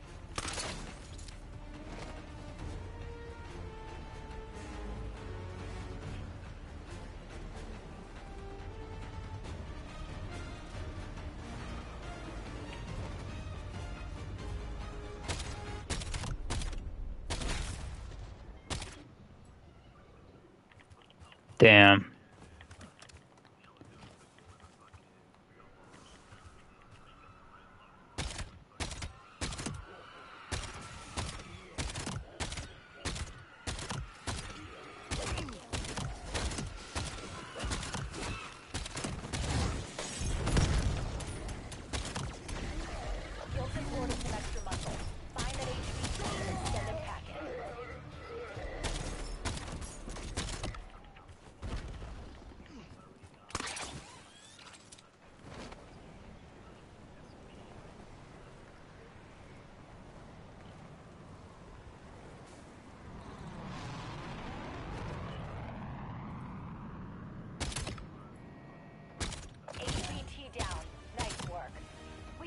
Damn. Guild's imported some extra muscle. Find that HVT and send it packing.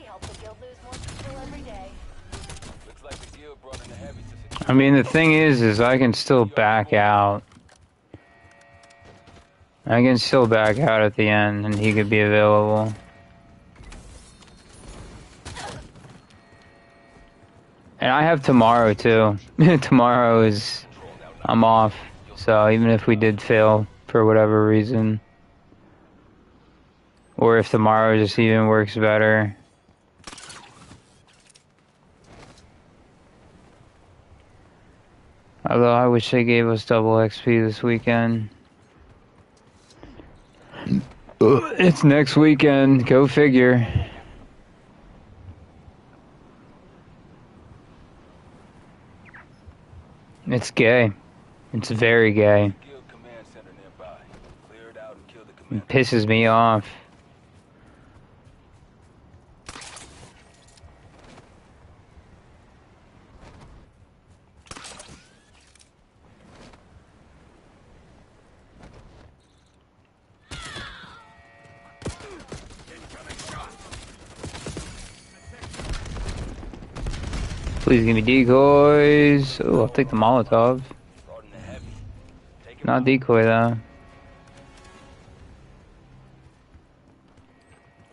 help the guild lose more people every day. Looks like the guild brought in the heavies to secure. I mean, the thing is I can still back out. I can still back out at the end, and he could be available. And I have tomorrow too. Tomorrow is I'm off, so even if we did fail for whatever reason, or if tomorrow just even works better. Although I wish they gave us double XP this weekend. It's next weekend, go figure. It's gay. It's very gay. Guild command center nearby. Clear it out and kill the It command. pisses me off. Please give me decoys. Oh, I'll take the Molotov. Brought in the heavy. Take it Not out. decoy though.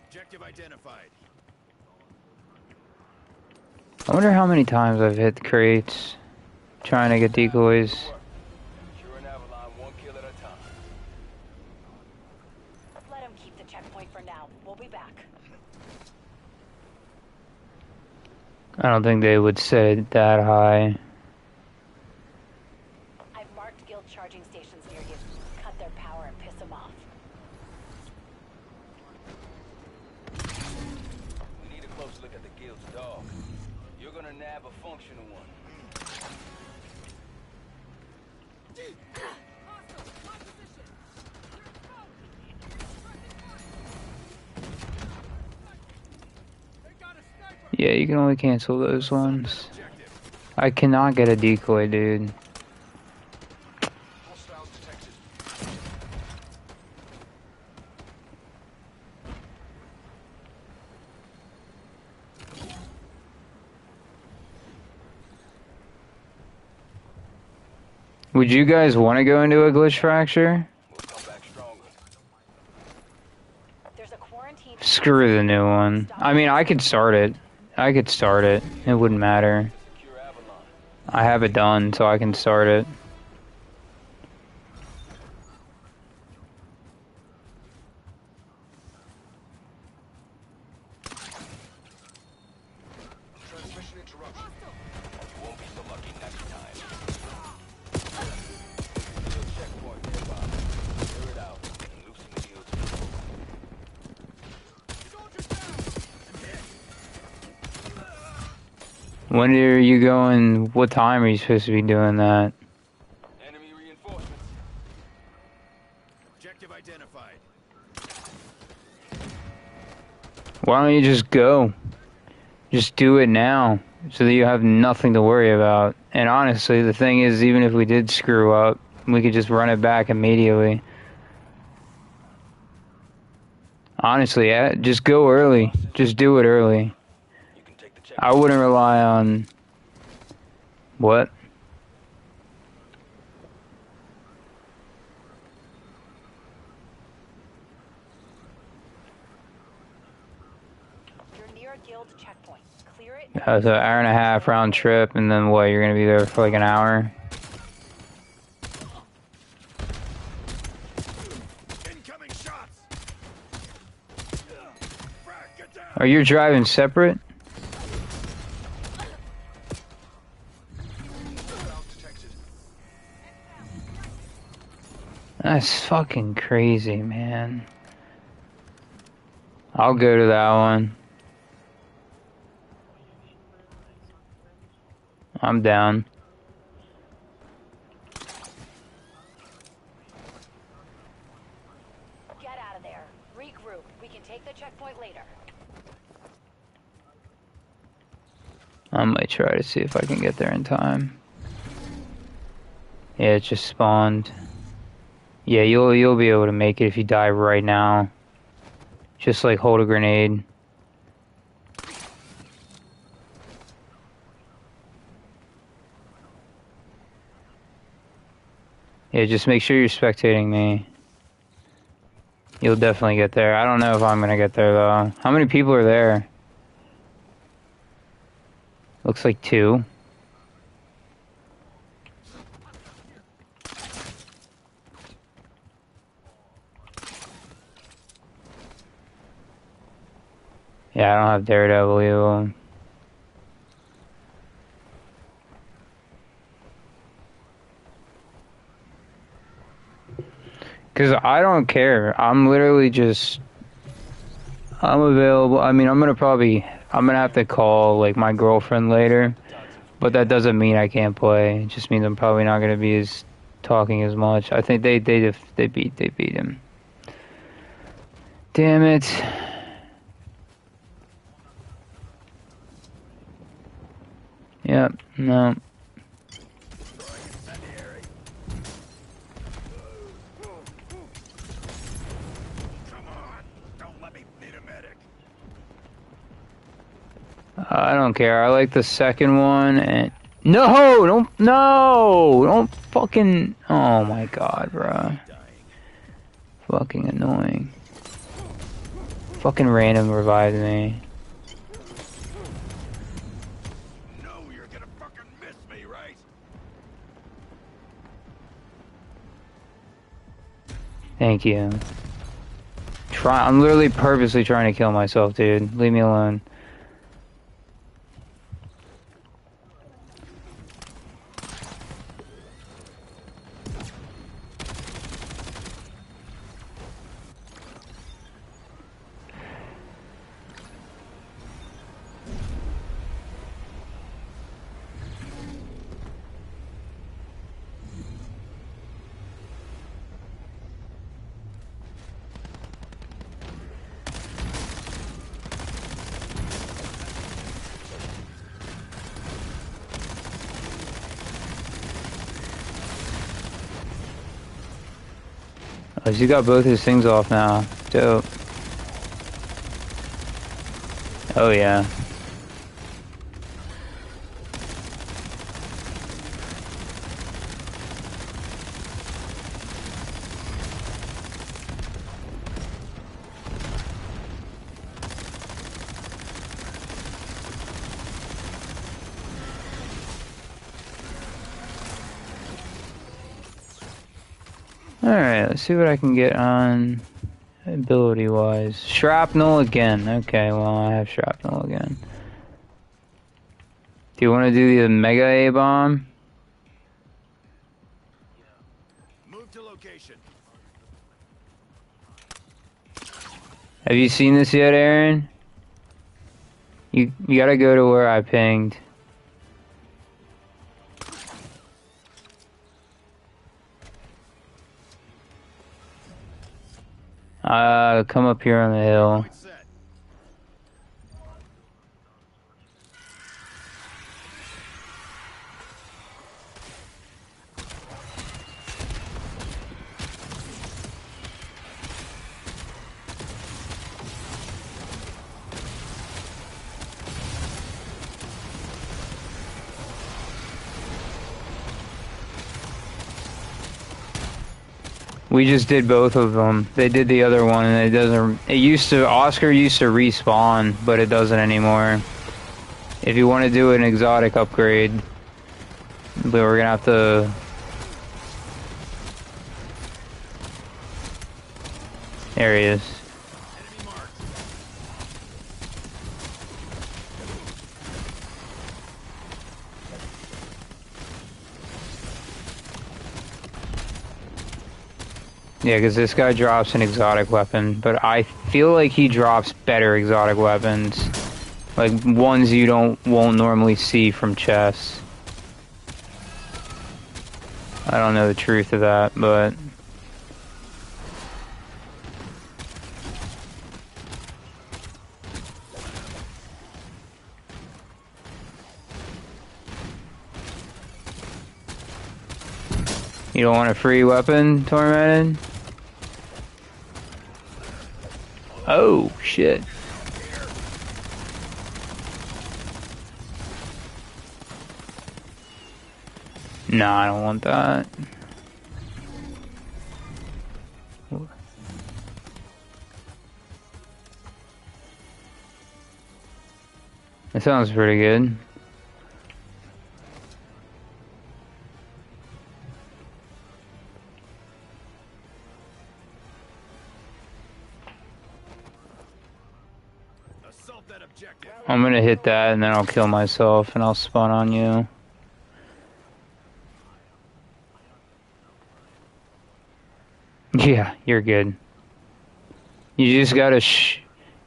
Objective identified. I wonder how many times I've hit crates trying to get decoys. Secure an Avalon one kill at a time. Let him keep the checkpoint for now. We'll be back. I don't think they would set it that high. I've marked guild charging stations near you. Cut their power and piss them off. We need a close look at the guild's dog. You're gonna nab a functional one. Yeah, you can only cancel those ones. I cannot get a decoy, dude. Hostiles detected. Would you guys want to go into a glitch fracture? We'll come back stronger. There's a quarantine. Screw the new one. I mean, I could start it. I could start it. It wouldn't matter. Secure Avalon. I have it done, so I can start it. Transmission interruption. You won't be so lucky next time. Guild checkpoint nearby. Clear it out and loosen the guild's control. When are you going? What time are you supposed to be doing that? Enemy reinforcements. Objective identified. Why don't you just go? Just do it now, so that you have nothing to worry about. And honestly, the thing is, even if we did screw up, we could just run it back immediately. Honestly, just go early. Just do it early. You can take the check. I wouldn't rely on... What? You're near a guild checkpoint. Clear it. It's an hour and a half round trip, and then what, you're gonna be there for like an hour? Incoming shots. Frag, get down. Are you driving separate? Hostiles detected. That's fucking crazy, man. I'll go to that one. I'm down. Get out of there. Regroup. We can take the checkpoint later. I might try to see if I can get there in time. Yeah, it just spawned. Yeah, you'll be able to make it if you die right now. Just like hold a grenade. Yeah, just make sure you're spectating me. You'll definitely get there. I don't know if I'm gonna get there though. How many people are there? Looks like 2. Yeah, I don't have Daredevil either. Cause I don't care. I'm literally just I'm available. I mean, I'm gonna have to call like my girlfriend later, but that doesn't mean I can't play. It just means I'm probably not gonna be as talking as much. I think they beat him. Damn it. Yep. No. Come on! Don't let me need a medic. I don't care. I like the second one and no, don't fucking. Oh my god, bro. Fucking annoying. Fucking random revived me. No, you're gonna fucking miss me, right? Thank you. I'm literally purposely trying to kill myself, dude. Leave me alone. Oh, you got both his things off now. Dope. Oh yeah. Alright, let's see what I can get on ability wise. Shrapnel again. Okay, well I have shrapnel again. Do you want to do the Mega A-bomb? Move to location. Have you seen this yet, Aaron? You gotta go to where I pinged. Come up here on the hill. Point set. We just did both of them. They did the other one, and it doesn't. Oscar used to respawn, but it doesn't anymore. If you want to do an exotic upgrade, but we're gonna have to. There he is. Enemy marked. Yeah, because this guy drops an exotic weapon, but I feel like he drops better exotic weapons, like ones you won't normally see from chests. I don't know the truth of that, but you don't want a free weapon, Tormented? Oh, shit. No, I don't want that. That sounds pretty good. Assault that objective. I'm gonna hit that and then I'll kill myself and I'll spawn on you. Yeah, you're good. You just gotta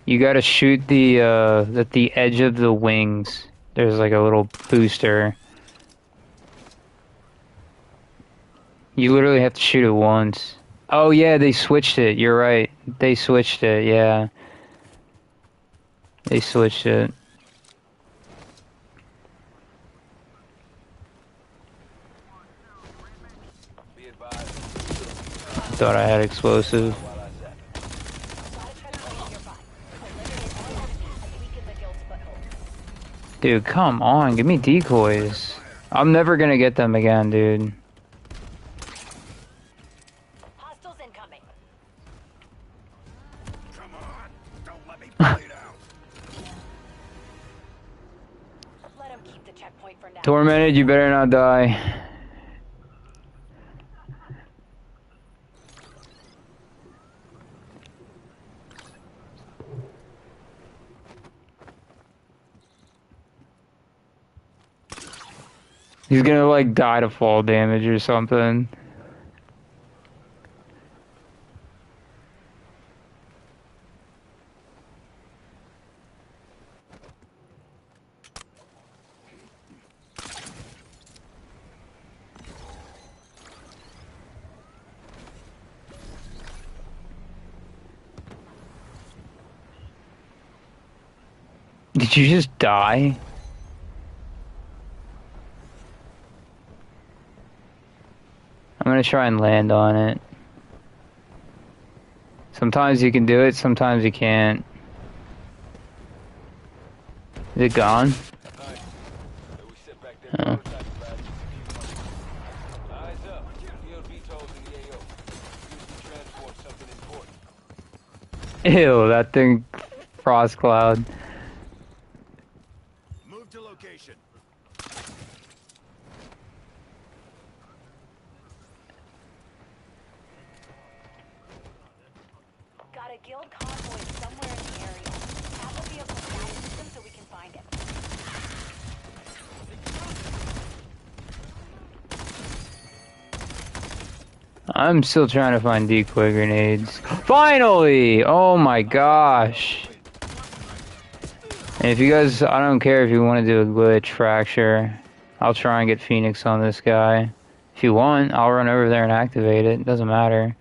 you gotta shoot the at the edge of the wings. There's like a little booster. You literally have to shoot it once. Oh yeah, they switched it. You're right. They switched it. Yeah. They switched it. Be advised. Thought I had explosive. While I zap it. Got a checkpoint nearby. Eliminate all enemies and weaken the guild's foothold. Dude, come on. Give me decoys. I'm never gonna get them again, dude. Hostiles incoming. Come on. Don't let me bleed out. Let him keep the checkpoint for now. Tormented, you better not die. He's gonna like die to fall damage or something. Did you just die? I'm gonna try and land on it. Sometimes you can do it, sometimes you can't. Is it gone? Alright. So we sit back there. Oh. Prototype badge. Eyes up. Field VTOLs in the AO. Use to transport something important. Ew, that thing, frost cloud. Move to location. Got a guild convoy somewhere in the area. Have a vehicle scout system so we can find it. I'm still trying to find decoy grenades. Finally! Oh my gosh. And if you guys, I don't care if you want to do a glitch fracture. I'll try and get Phoenix on this guy. If you want, I'll run over there and activate it. It doesn't matter.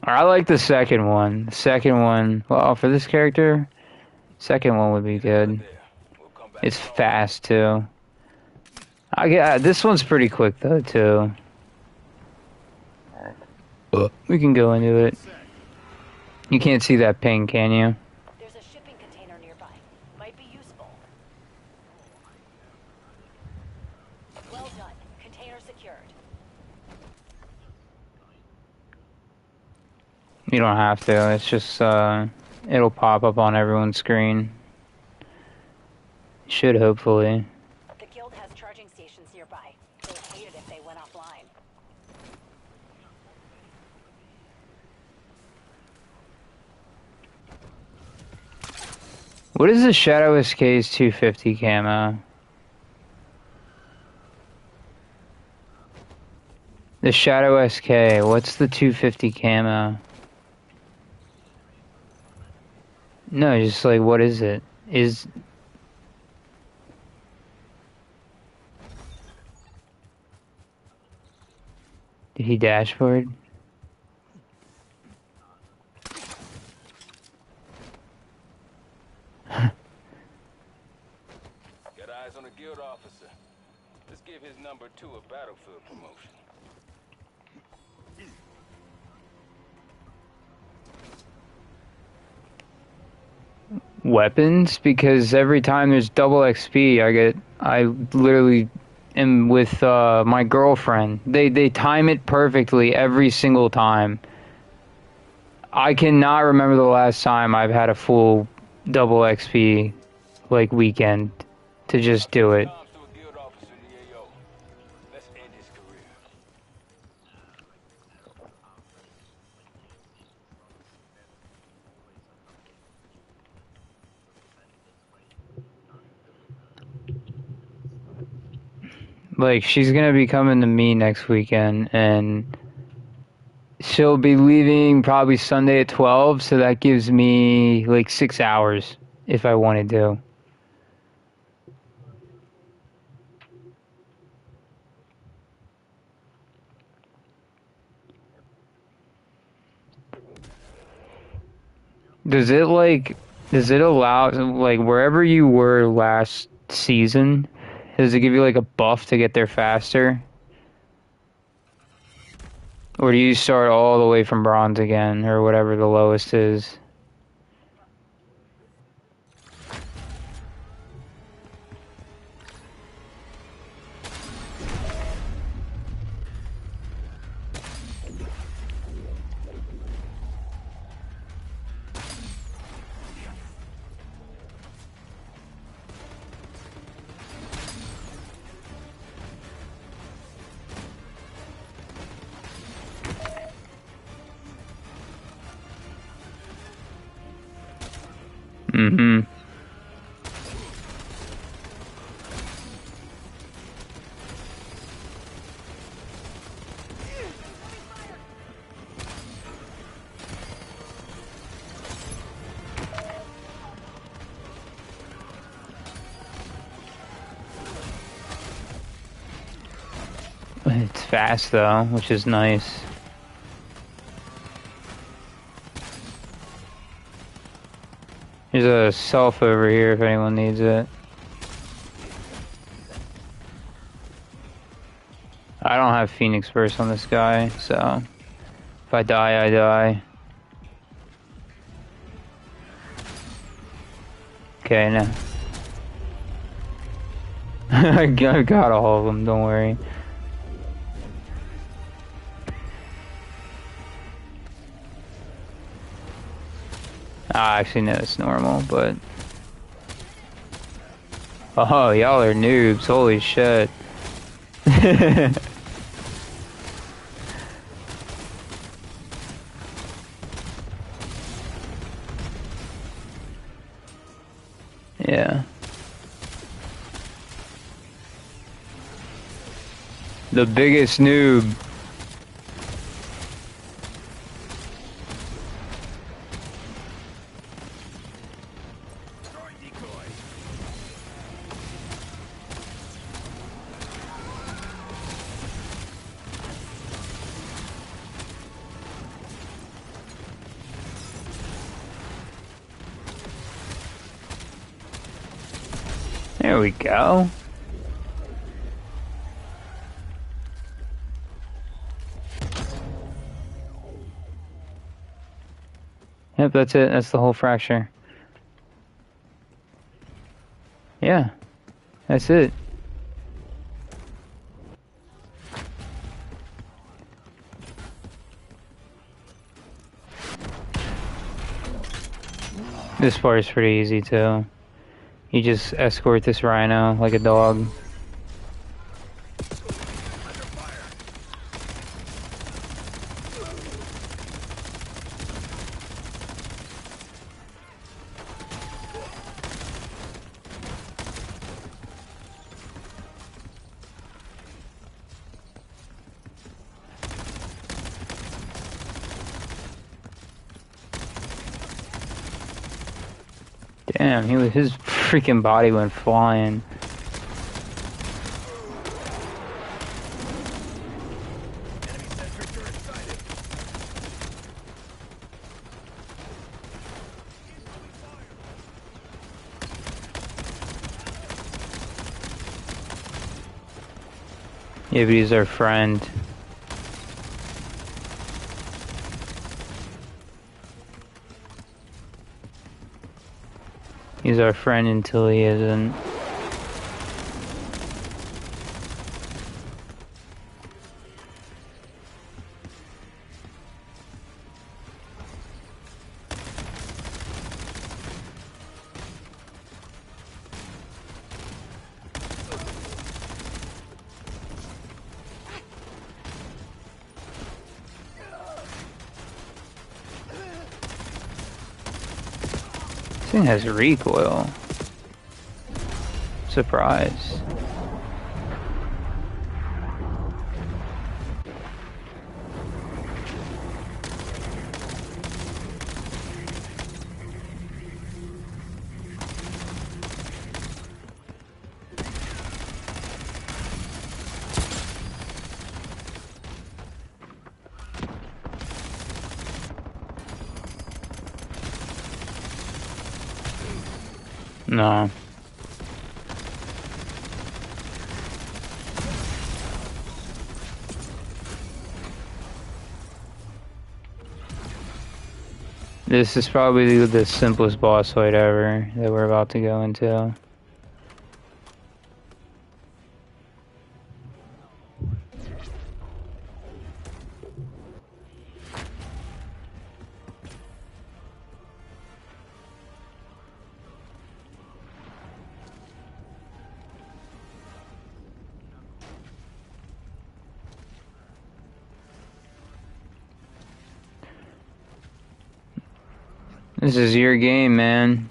I like the second one. The second one, well, for this character, second one would be good. There. We'll come back. It's fast too. I get this one's pretty quick though too. We can go into it. You can't see that ping, can you? There's a shipping container nearby. Might be useful. Well done. Container secured. You don't have to. It's just it'll pop up on everyone's screen. Should hopefully. The guild has charging stations nearby. They'd hate it if they went offline. What is the Shadow SK's 250 camo? The Shadow SK, what's the 250 camo? No, just like, what is it? Did he dashboard? Got eyes on a guild officer. Let's give his number 2 a battlefield promotion. Weapons, because every time there's double XP, I literally am with my girlfriend. They time it perfectly every single time. I cannot remember the last time I've had a full double XP like weekend to just do it. Arms to a guild officer in the AO. Let's end his career. Like she's gonna be coming to me next weekend, and she'll be leaving probably Sunday at 12, so that gives me like 6 hours if I wanted to. Does it like, does it allow, like wherever you were last season, does it give you like a buff to get there faster? Or do you start all the way from bronze again, or whatever the lowest is? Mm-hmm. It's fast though, which is nice. There's a self over here if anyone needs it. I don't have Phoenix Burst on this guy, so if I die, I die. Okay, now. I got all of them, don't worry. I actually know it's normal, but... Oh, y'all are noobs, holy shit. Yeah. The biggest noob. There we go. Yep, that's it. That's the whole fracture. Yeah, that's it. This part is pretty easy too. You just escort this rhino like a dog. Damn, his freaking body went flying. Yeah, but he's our friend. He's our friend until he isn't. This thing has recoil. Surprise. No. This is probably the simplest boss fight ever that we're about to go into. This is your game, man.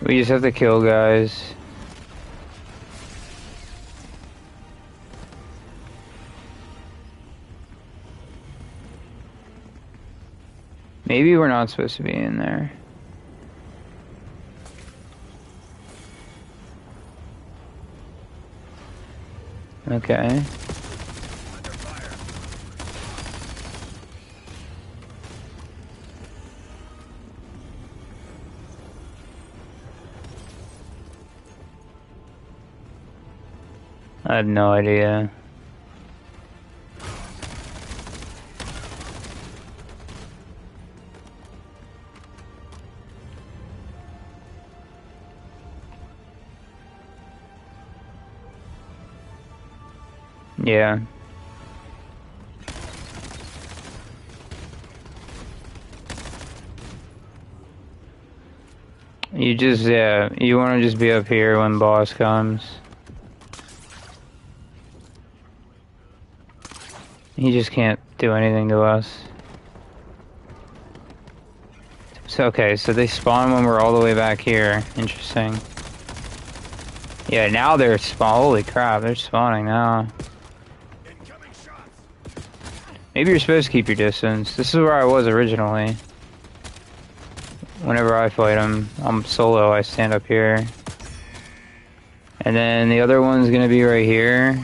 We just have to kill guys. Maybe we're not supposed to be in there. Okay. I have no idea. Yeah. You just, yeah, you want to just be up here when boss comes. He just can't do anything to us. So, okay, so they spawn when we're all the way back here. Interesting. Yeah, now they're holy crap, they're spawning now. Incoming shots. Maybe you're supposed to keep your distance. This is where I was originally. Whenever I fight them, I'm solo, I stand up here. And then the other one's gonna be right here.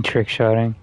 Trick shotting.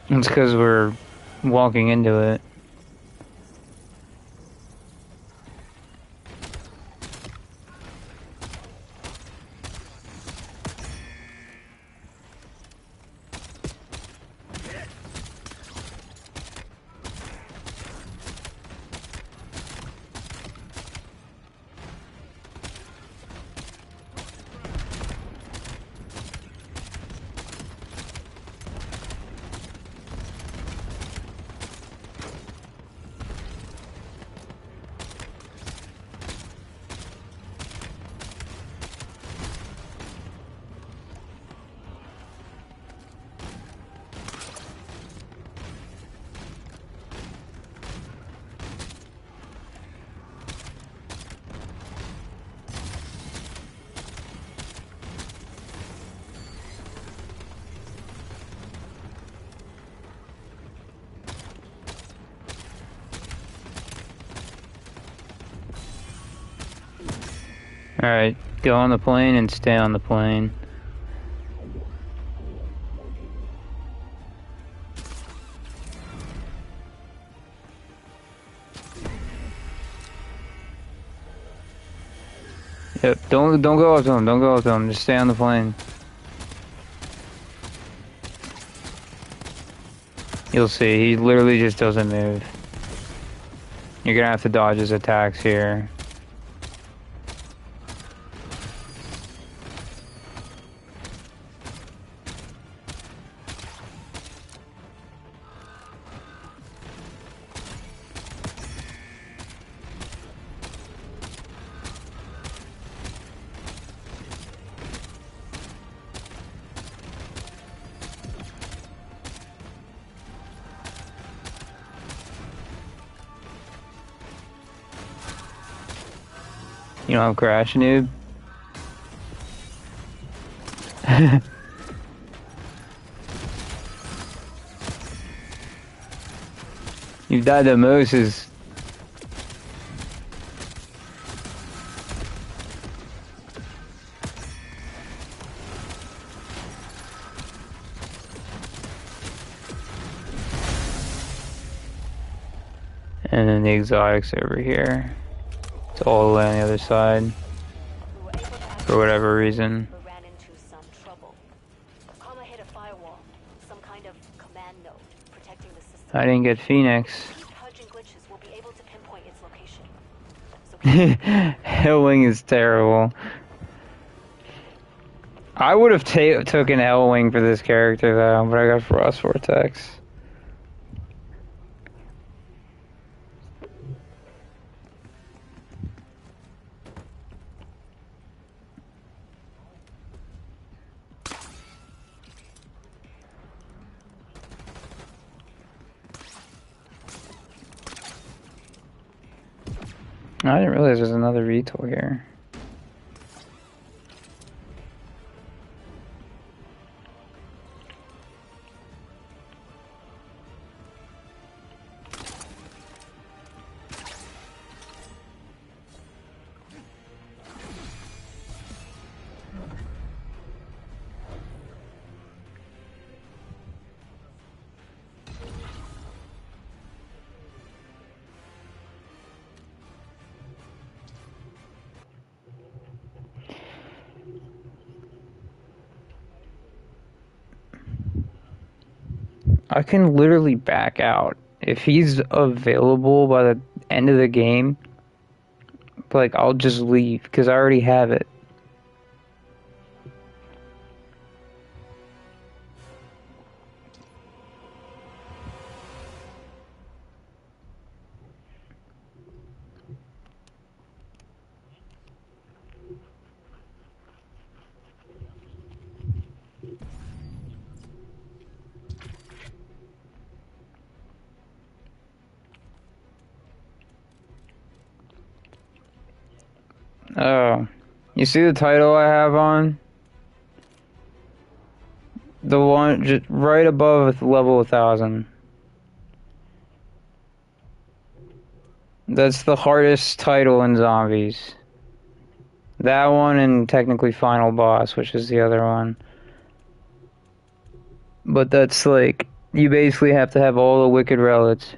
It's because we're walking into it. Alright, go on the plane and stay on the plane. Yep, don't go up to him, don't go up to him, just stay on the plane. You'll see, he literally just doesn't move. You're gonna have to dodge his attacks here. You know I'm crashing, noob? You've died the most is... And then the exotics over here. It's all the way on the other side. We were able to For whatever reason. but ran into some trouble. Kama hit a firewall, some kind of command node protecting the system. I didn't get Phoenix. Keep purging glitches, we'll be able to pinpoint its location. So keep Hellwing is terrible. I would have taken Hellwing for this character though, but I got Frost Vortex. I didn't realize there's another VTOL here. I can literally back out. If he's available by the end of the game, like, I'll just leave, because I already have it. Oh, you see the title I have on? The one just right above level 1000. That's the hardest title in zombies. That one and technically Final Boss, which is the other one. But that's like, you basically have to have all the wicked relics.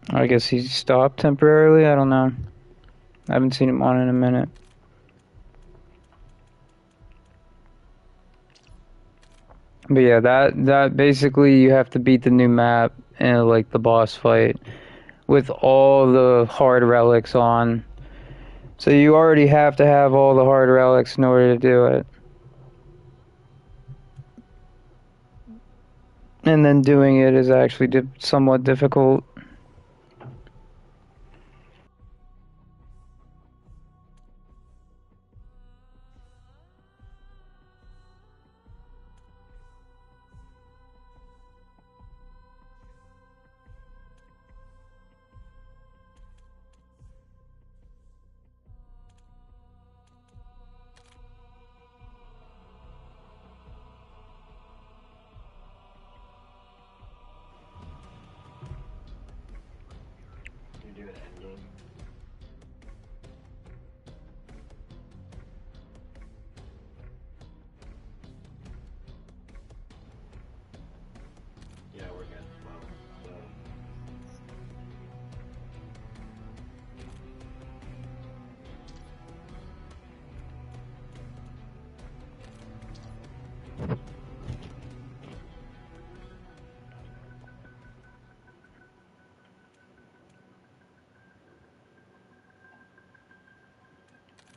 I guess he stopped temporarily, I don't know. I haven't seen him on in a minute. But yeah, that basically you have to beat the new map and like the boss fight with all the hard relics on. So you already have to have all the hard relics in order to do it. And then doing it is actually somewhat difficult.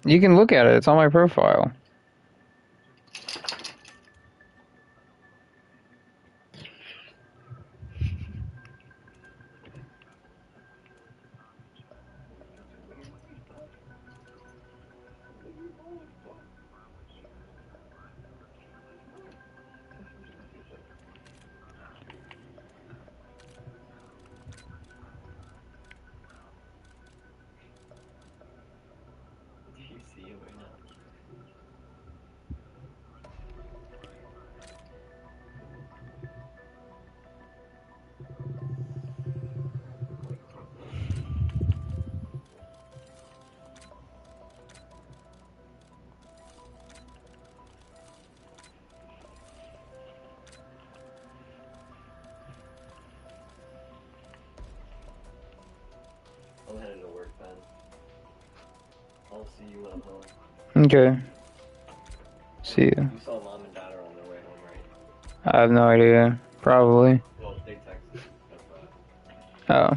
You can look at it. It's on my profile. Do you see it right now? I'm headed to work, Ben. I'll see you when I'm home. Okay. See ya. You saw mom and dad are on their way home, right? I have no idea. Probably. Well, they texted. That's why. Oh.